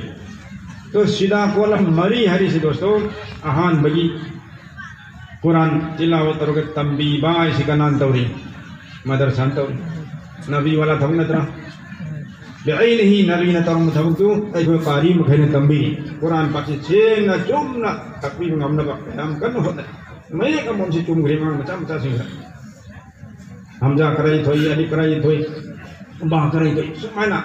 تو سیدھا کولم مری ہری سی دوستو اہان بگی قرآن تلاوت کرو کہ تنبیبا اسی کا نام توری مدرسان توری نبی والا تھوک نترا بعین ہی نبی نترم تھوک تو ایک قاری مکھین تنبی قرآن پاچے چھینا چومنا تقویم غمنا با قیام کرنا ہوتا ہے میں کم ہم سے چوم گھری مانگ مچا مچا سنگا حمزہ کرائی تھوئی علی کرائی تھوئی باہ کرائی تھوئی سبحانہ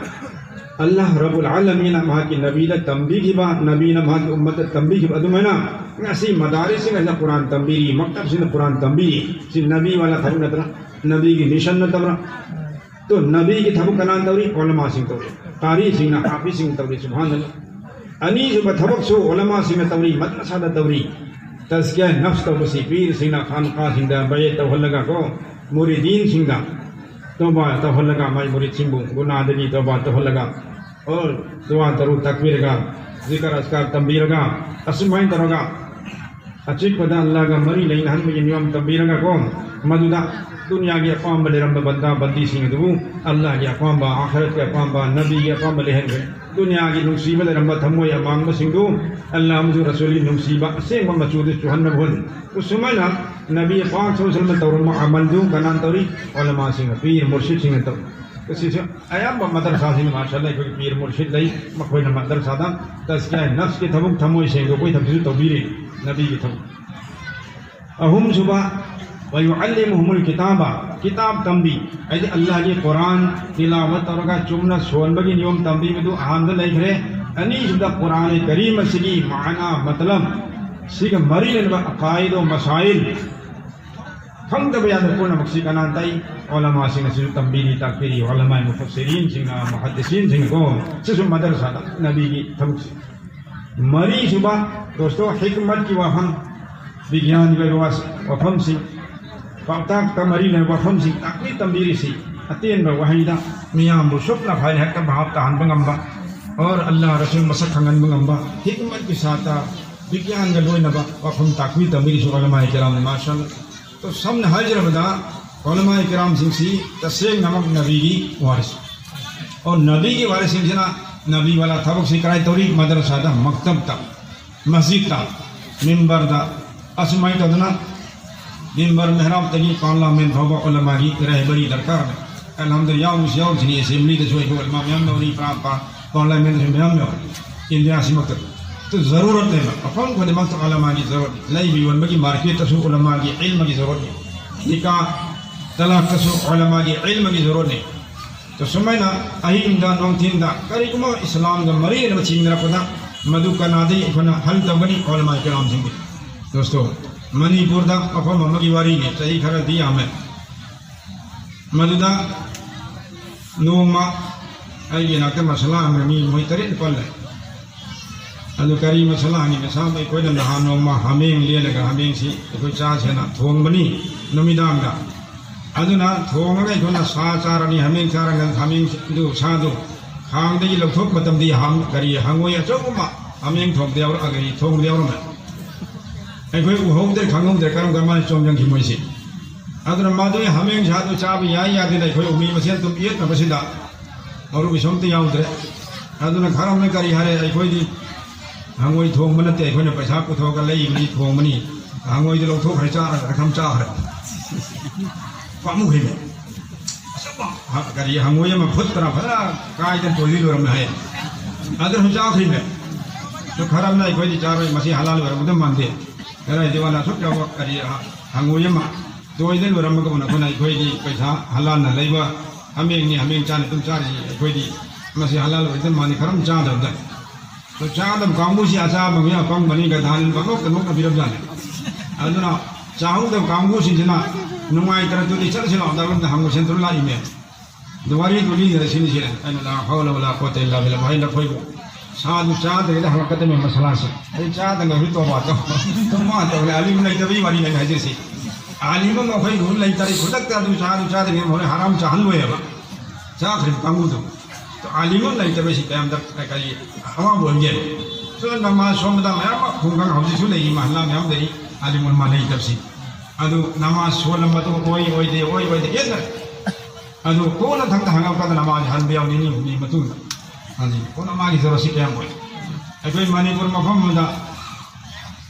اللہ رب العالمین مہا کی نبی دا تنبی کی با نبی نا مہا کی امت تنبی کی با دو مہینا ایسی مدارس سے ایسا قرآن تنبیری مکتب سے قرآن تنبیری سی نبی والا تھبو نترا نبی کی نشن نتبرا تو نبی کی تھبو کنان توری علماء سنگ توری قاری سنگ حافظ سنگ توری سبحان اللہ انیس با تھبک سو علماء سنگ توری مدرسہ دا توری تزکیہ نفس تو بسی پیر سنگ خانقاہ سنگ دا بیت توحل لگا کو موریدین سنگ دا توبہ توحل لگا مائی مرید سنگو گناہ دگی توبہ توحل لگا اور دعا درود تکبیر کا ذکر اذکار تنبیر کا اسمائن ترگا اچھک پدا اللہ کا مری لین ہن مجھے نیوم تنبیر کا کون مدودہ دنیا کی اقوام بلے رمب بندہ بندی سنگ دو اللہ کی اقوام با آخرت کے اقوام با نبی کی اقوام بلے ہن گئے دنیا کی نصیبہ دے رمب تھموئی امام بسنگ دو اللہ مجھو رسولی نصیبہ سے مچود چوہن بھول تو سمجھنا نبی پاک صلی اللہ علیہ وسلم تورم عمل دو کنان توری علماء سنگ پیر مرشد سنگ توری کسی سے ایام با مدرسہ سے ماشاءاللہ کوئی پیر مرشد لئی مکھوئی مدرسہ دا تزکیہ نفس کے تھبک تھموئی سے کوئی تفسیر توبیری نبی کی تھبک اہم صبح ویعلمهم الکتابہ کتاب تنبی ایسے اللہ کی قرآن تلاوت اور چمنا سون بگی نیوم تنبی میں دو آمدہ لکھ رہے انیس دا قرآن کریم سکی معنی مطلب سک مریل با عقائد و مسائل ہم دا بیان کو مقصد کا نام تائی علماء سنگھ سنگھ تنبیری تاکیری علماء مفسرین سنگھ محدثین سنگھ کو سسو مدرسہ دا نبی کی تھبک سے مری صبح دوستو حکمت کی وفن بگیان کی وفن سی فاقتاک تا مری نے وفن سی تاکلی تنبیری سی اتین با وحیدہ میاں بشکل فائل حق بہاب تاہن بنگمبا اور اللہ رسول مسک خنگن بنگمبا حکمت کی ساتھا بگیان کا لوئی نبا وفن تاکلی تنبیری سو علماء کرام ماشاءاللہ تو سمن حجر بدا علماء کرام سنگ سی تسیق نمک نبی کی وارث اور نبی کی وارث سنگ سنا نبی والا تھبک سی کرائی توری مدرسہ دا مکتب تا مسجد تا منبر دا اسمائی تا دنا منبر محراب تگی پانلا من بھوبا علماء کی رہبری درکار ہے الحمدللہ یاو مسیاو جنی اسمبلی دا سوئی کو علماء میام نوری پرانپا پانلا من میام نوری انڈیا سی مکتب تو ضرورت ہے اپن کو دماغ تو علماء کی ضرورت نہیں بھی ان کی مارکیٹ تسو علماء کی علم کی ضرورت ہے نکاح طلاق تسو علماء کی علم کی ضرورت ہے تو سمجھنا اہیم دا نوتین دا کریکما اسلام دا مرین بچی میرا پتا مدو کا نادی اپنا حل دا بنی علماء کرام سنگی دوستو منی پور دا اپن محمد کی واری نے صحیح خرد دیا ہمیں مدو دا نوما ایے ناکتے مسئلہ ہمیں محترین پل ہے ادو کریم مسئلہ ہمیں مثال میں کوئی نہ نوما ہمیں لے لگا ہمیں سی کوئی چاہ سے نا تھونگ بنی نمیدان دا ادو نا تھونگ گئی تو نا سا چارنی ہمیں چارنی ہمیں دو سا دو خانگ دی لوگ تھوک بتم دی ہم کری ہنگوئی اچھو ما ہمیں تھوک دیا اور اگری تھونگ دیا اور میں کوئی اوہوگ دے کھنگوگ دے کروں گرمان چوم جنگ کی موئی سی ادو نا مادوی ہمیں چاہ دو چاہ بھی یہاں یاد دے کوئی امید مسیح تم ایک نہ بسیدہ اور وہ سمتے یہاں ادرے ادو نا کھارا ہمیں کری ہارے کوئی دی ہنگوئی تھونگ بنتے کوئی نا پیسہ کو تھوکا لئی منی تھونگ بنی ہنگوئی دے لوگ تھوک ہے چاہ رکھم چاہ رہے پامو ہے میں کری ہنگوئی میں خود طرح بھلا قائدن تولیل ورم ہے ادر ہم چاہ میں تو کھرم نا کوئی دی چاہ رہے مسیح حلال ورم دم ماندے رہے دیوانا سب کیا وقت کری ہنگوئی میں دو دن ورم کو نہ کوئی دی پیسہ حلال نہ لئی با ہمیں چاہ تم چاہ رہی کوئی دی مسیح حلال ورم ماندے کھرم چاہ دو دن تو چاہ دم کاموشی آسا مگیا کام بنی گا دھان بنوک نوک بیرب جانے ادنا چاہوں دم کاموشی جنا نمائی طرح تو دی چل سلا دارم دا ہمو سنتر اللہ میں دواری تو لی رسیلی شیرے این لا حول ولا قوت اللہ بالله بھائی نہ کوئی سادو چادر إذا هم قدموا مسلاسة أي چادر نقول توباتو ما تقول عليم لا يتبي واري لا يهجسي عليم ما في يقول لا يتري خدك تادو چادر يقول حرام چهلو يا با چاخر كمودو عليم لا يتبي شيء كلام ده كذي هوا بونجل سو نماز شوم ده ما كونغ هاوسي سو لي ما لا ما ده عليم ما لا يتبسي أدو نماز شو لما تو أوي ده يلا أدو كونا ثقت هنگام كذا نماز هل بياوني ني متون هذي كونا ما يزور شيء كلام بوي أدو ماني بور مفهوم ده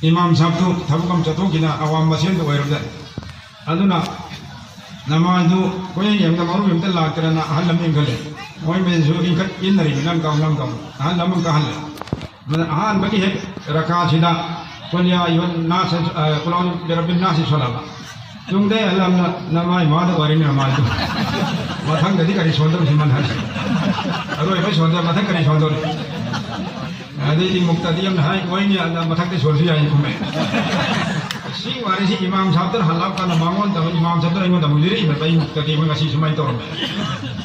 إمام سبتو ثبكم سبتو كنا أوام مسجد ويرد أدو نا نماز دو كوي يوم تمارو يوم تلا كرنا هل لم ينقل وين بيزو إنك إنري نام كام هل لم كهل من هان بقي هيك ركعة شدا قل يا أيها الناس قل أعوذ برب الناس صلاة ثم ده ألم نماز ما ده وارين نماز ما ثان ده كاري شوندر بسمان هاي أروي بس شوندر ما ثان كاري شوندر هذه المقتديين هاي وين يا ما ثان ده شورسي هاي كم سي وارسي إمام صادر حلاب كان مانgon ده إمام صادر إنه ده مدير إمام باي مقتديين من أسيس ما يتورم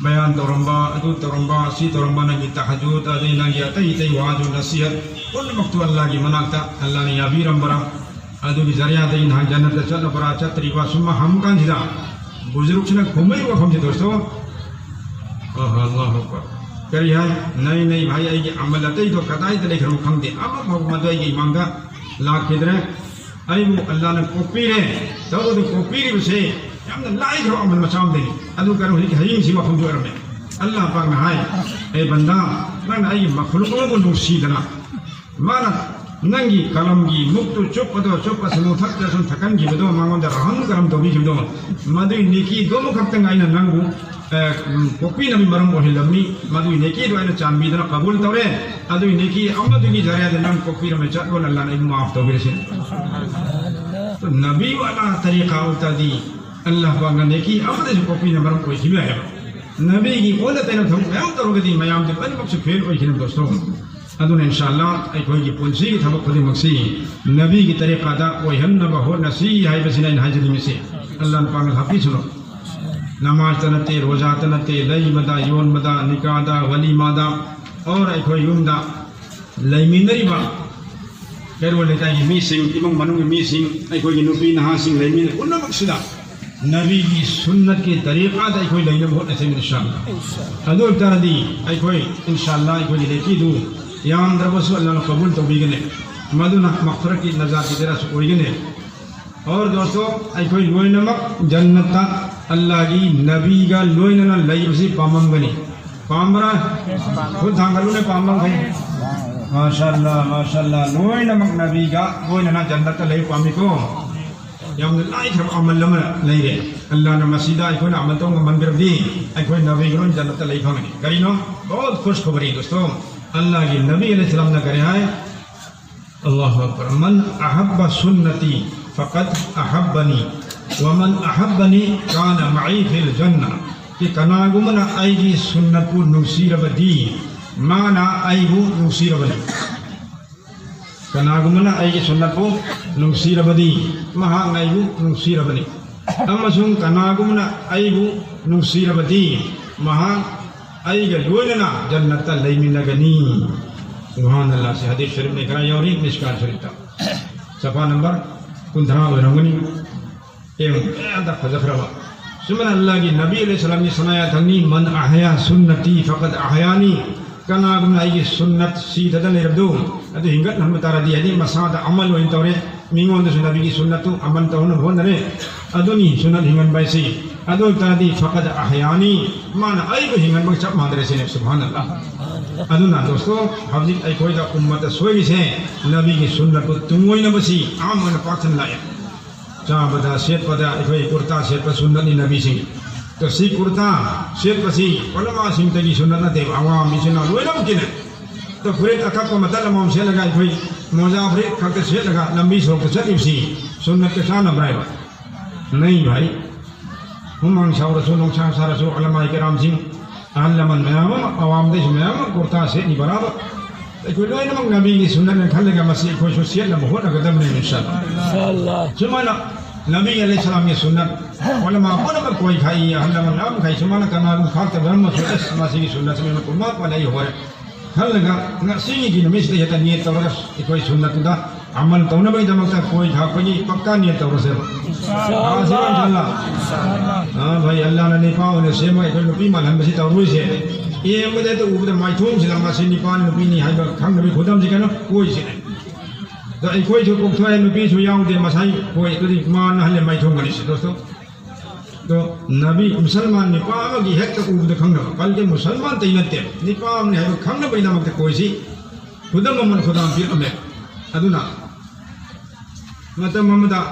بیان تورمبا ادو تورمبا سی تورمبا نگی تحجد ادی نگی اتی تی واجو نصیحت کل وقت اللہ کی مناکتا اللہ نے یابیرم برا ادو کی ذریعہ دی نہ جنت چل برا چتری وا سما ہم کان جدا بزرگ چنا کھمئی و ہم دوستو اللہ اکبر کری ہے نہیں بھائی ای کی عمل اتی تو کدای تے لکھ رو کھم دے اب محمد ای کی مانگا لاکھ کدرے ای اللہ نے کوپی رے تو کوپی ری سے ہم نے لائک رو عمل مچام دے ادو کرو ہی حریم سی مفہوم جو میں اللہ پاک نے ہے اے بندہ من ای مخلوقوں کو نوشیدنا مانا ننگی قلم کی مکتو چپ دو چپ سنو تھک سن تھکن کی بدو مانگو در رحم کرم تو بھی بدو مدوی نیکی دو مکھتنگ آئینا ننگو کوپی نبی مرم کو ہلمی مدوی نیکی دو آئینا چان بیدنا قبول تورے ادوی نیکی امدو کی ذریعہ دے ننگ کوپی رمی چاکول اللہ نے معاف تو برسے تو نبی والا طریقہ ہوتا دی اللہ پاک نے نیکی امدو سے کوپی نمرم کو ہمیں ہے نبی کی قولت ہے تھم قیام ترو گدی میام دے بنی مقصد پھیل کوئی کھلم دوستوں ادون انشاءاللہ ایک ہوئی کی پونسی کی تھم خودی مقصی نبی کی طریقہ دا کوئی ہم نبا ہو نسی ہے بسنین حاجری میں سے اللہ نے پاک حافظ سنو نماز تنتے روزہ تنتے لئی مدا یون مدا نکاح دا ولی مادا اور ایک ہوئی یوم دا لئی مینری با پھر وہ لیتا ہے میسنگ امام منو میسنگ ایک ہوئی نبی نہا سنگ لئی مینری انہا مقصدہ نبی کی سنت کے طریقہ دا ایک ہوئی لئینا بہت ایسے انشاءاللہ ادو ابتار دی ایک ہوئی انشاءاللہ ایک ہوئی لیکی دو یا اندر بسو اللہ نے قبول تو بھی گنے مدونہ مغفرت کی نظار کی طرح سے کوئی گنے اور دوستو ایک ہوئی لوئی نمک جنتا اللہ کی نبی کا لوئی نمک لئی بسی پامم گنی پامرہ خود تھانگلو نے پامم گنی ماشاءاللہ لوئی نمک نبی کا لوئی نمک جنتا لئی پامی کو یا اللہ ایک عمل لمن لئی رہے اللہ نے مسیدہ ایک ہوئی عمل تو منبر دی ایک ہوئی نبی گرون جنتا لئی پامی کرینو بہت خوش خبری دوستو اللہ کی نبی علیہ السلام نے کرے ہیں اللہ اکبر من احب سنتی فقد احبنی ومن احبنی کان معی فی الجنہ کہ کناگمنا آئی گی سنت کو نصیر بدی مانا آئی گو نصیر بدی کناگمنا آئی گی سنت کو نصیر بدی مہا آئی گو نصیر بدی اما سن کناگمنا آئی گو نصیر بدی مہا آئی گا لوئننا جنتا لئی من لگنی سبحان اللہ سے حدیث شریف نے کہا یوری مشکار شریف تا صفحہ نمبر کندھرا ورنگنی اعدہ فضف روا سمن اللہ کی نبی علیہ السلام نے سنایا تھنی من احیا سنتی فقد احیانی کناگم آئی گی سنت سیدھا دل ربدو ادو ہنگت نحمد تارا دی حدیث مساعد عمل و انتورے مینگون دو نبی کی سنتو عمل تاہونا بھوندنے ادو نی سنت ہنگن بائیسی ادو ابتنا دی فقد احیانی مانا آئی گو ہنگن بگ چپ ماندرے سے سبحان اللہ ادو نا دوستو حفظی ایک ہوئی دا امت سوئی سے نبی کی سنت کو تنگوئی نبسی عام و نپاکسن لائے چاہ بدا سیت پدا ایک ہوئی کرتا سیت پر سنت نی نبی سنگی تو سی کرتا سیت پسی علماء سمتگی سنت نتے عوام میسینا لوئی نمکن ہے تو فرید اکھا کو مطلب امام سے لگا ایک ہوئی موزا فرید کھاکر سیت لگا لمبی سوک چلی سی سنت کے شان ابرائے بات نہیں بھائی ہم انشاء رسول انشاء سا رسول علماء کرام سنگ علمان میامم عوام دیش میامم کرتا سیت نی برابر ایک لوئی نمک نبی کی سنت میں کھلے گا مسیح خوش و سیت لمبا ہونا قدم نہیں انشاءاللہ سمانا نبی علیہ السلام کی سنت علماء علماء کوئی کھائی علمان نام کھائی سمانا کناگم خاکتا برہم سنت مسیح کی سنت سے میں مقرمات والا ہی ہو رہے کھل لگا سینگی کی نمیس دیتا نیت تورس کوئی سنت دا عمل تو نبی دمکتا کوئی کھا کوئی پکا نیت تورس ہے انشاءاللہ ہاں بھائی اللہ نے نپاؤ نے سیمہ ایک نپی مال ہم بسی توروی سے یہ مدے تو اوپر مائتون سے لما سے نپان نپی نہیں ہے کھنگ نبی خودم سے کہنا کوئی سے نہیں تو ایک کوئی جو ککتوا ہے نپی سو یاؤں دے مسائی کوئی کدی مان حلے مائتون گنی سے دوستو تو نبی مسلمان نپام کی حق تک اوپر کھنگ نبا بلکہ مسلمان تینتے نپام نے ہے کھنگ نبی نمک تک کوئی سی خودم من خودم پھر امیر ادونا مطلب محمدہ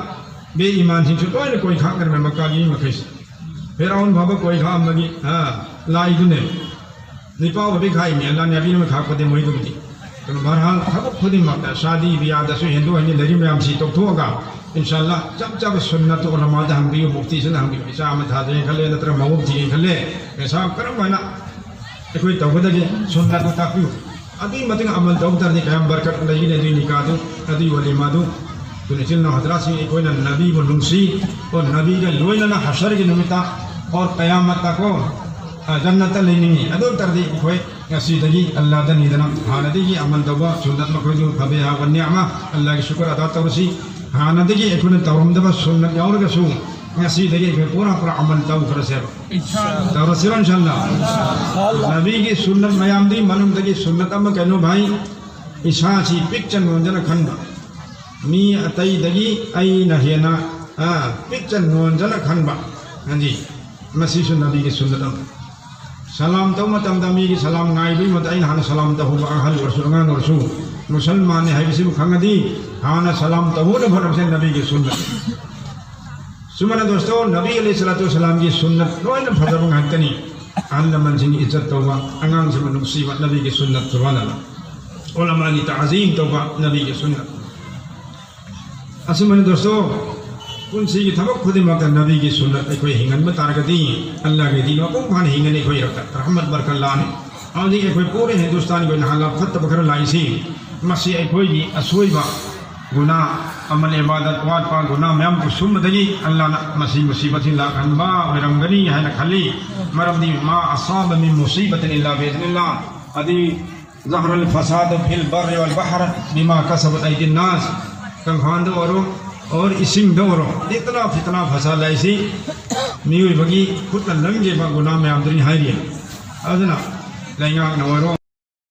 بے ایمان سنگ چھو کوئی کھا کر میں مکہ گئی مکھیس پھر آن بھابا کوئی کھا مگی لائی دنے نپاو بھی کھائی میں اللہ نے ابھی میں کھا کو دے موئی دو دی تو بہرحال خبر خود ہی مکتا شادی بیاہ دسو ہندو ہنی لگی میں ہم سی تو تو ہوگا انشاءاللہ جب سنت علماء دا ہم بھی مفتی سے ہم بھی ایسا آمد حاضرین کھلے نتر موب تھی کھلے ایسا کرم ہے نا کوئی توقع دے سنت و تاکیو ادھی مطلب عمل دوتر دی قیام برکت لگی نے دی نکاح دو ادھی ولیمہ دو تو نچلنا حضرات سے کوئی نہ نبی و نمسی اور نبی کے لوئی نہ حشر کی نمتا اور قیامت کو jannata leningi adu tardi khoi ngasi dagi Allah dan idana hanadigi amal dawa sunnat makruju fabiha wa ni'ma Allah ki shukr ada tawsi hanadigi ekun tawram da sunnat yaurga su ngasi dagi pura pura amal taw farasir inshallah tawsir inshallah nabi ki sunnat mayam di manum dagi sunnat am kanu bhai isa chi picture nonjana khanda mi atai dagi ai na hena picture nonjana khanba hanji masi sun nabi ki sunnat am salam taw matam dami ki salam ngai bi mat ai hana salam tahu ahal rasulungan rasul musalman ne haibisi khangadi hana salam tahu ne bharam se nabi ki sunnat sumana dosto nabi alayhi salatu wasalam ki sunnat loina phadab ngantani alla man jin izzat tawba angang se manung si nabi ki sunnat subhanallah ulama ni ta'zim tawba nabi ki sunnat asumana dosto kunsi ki thabak khudi ma nabi ki sunnat ekoi hingan ma taragati allah ke din ko bhan hingan ekoi rakta rahmat barakallah ne audi ekoi pure hindustan ko nahala khat bakar laisi masi ekoi gi asoi ba guna amal ibadat wat pa guna mayam ko sum dagi allah na masi musibatin la khan ba wirangani hai na khali marabdi ma asaba min musibatin illa bi idnillah adi zahra al fasad fil barri wal bahr bima kasabat aydin nas kan khando aro اور اسنگ دورو اتنا فتنہ پھنسا لائسی میوی بگی خود لنگے با گناہ میں آمدنی ہائی لیا ادنا لائنگا نورو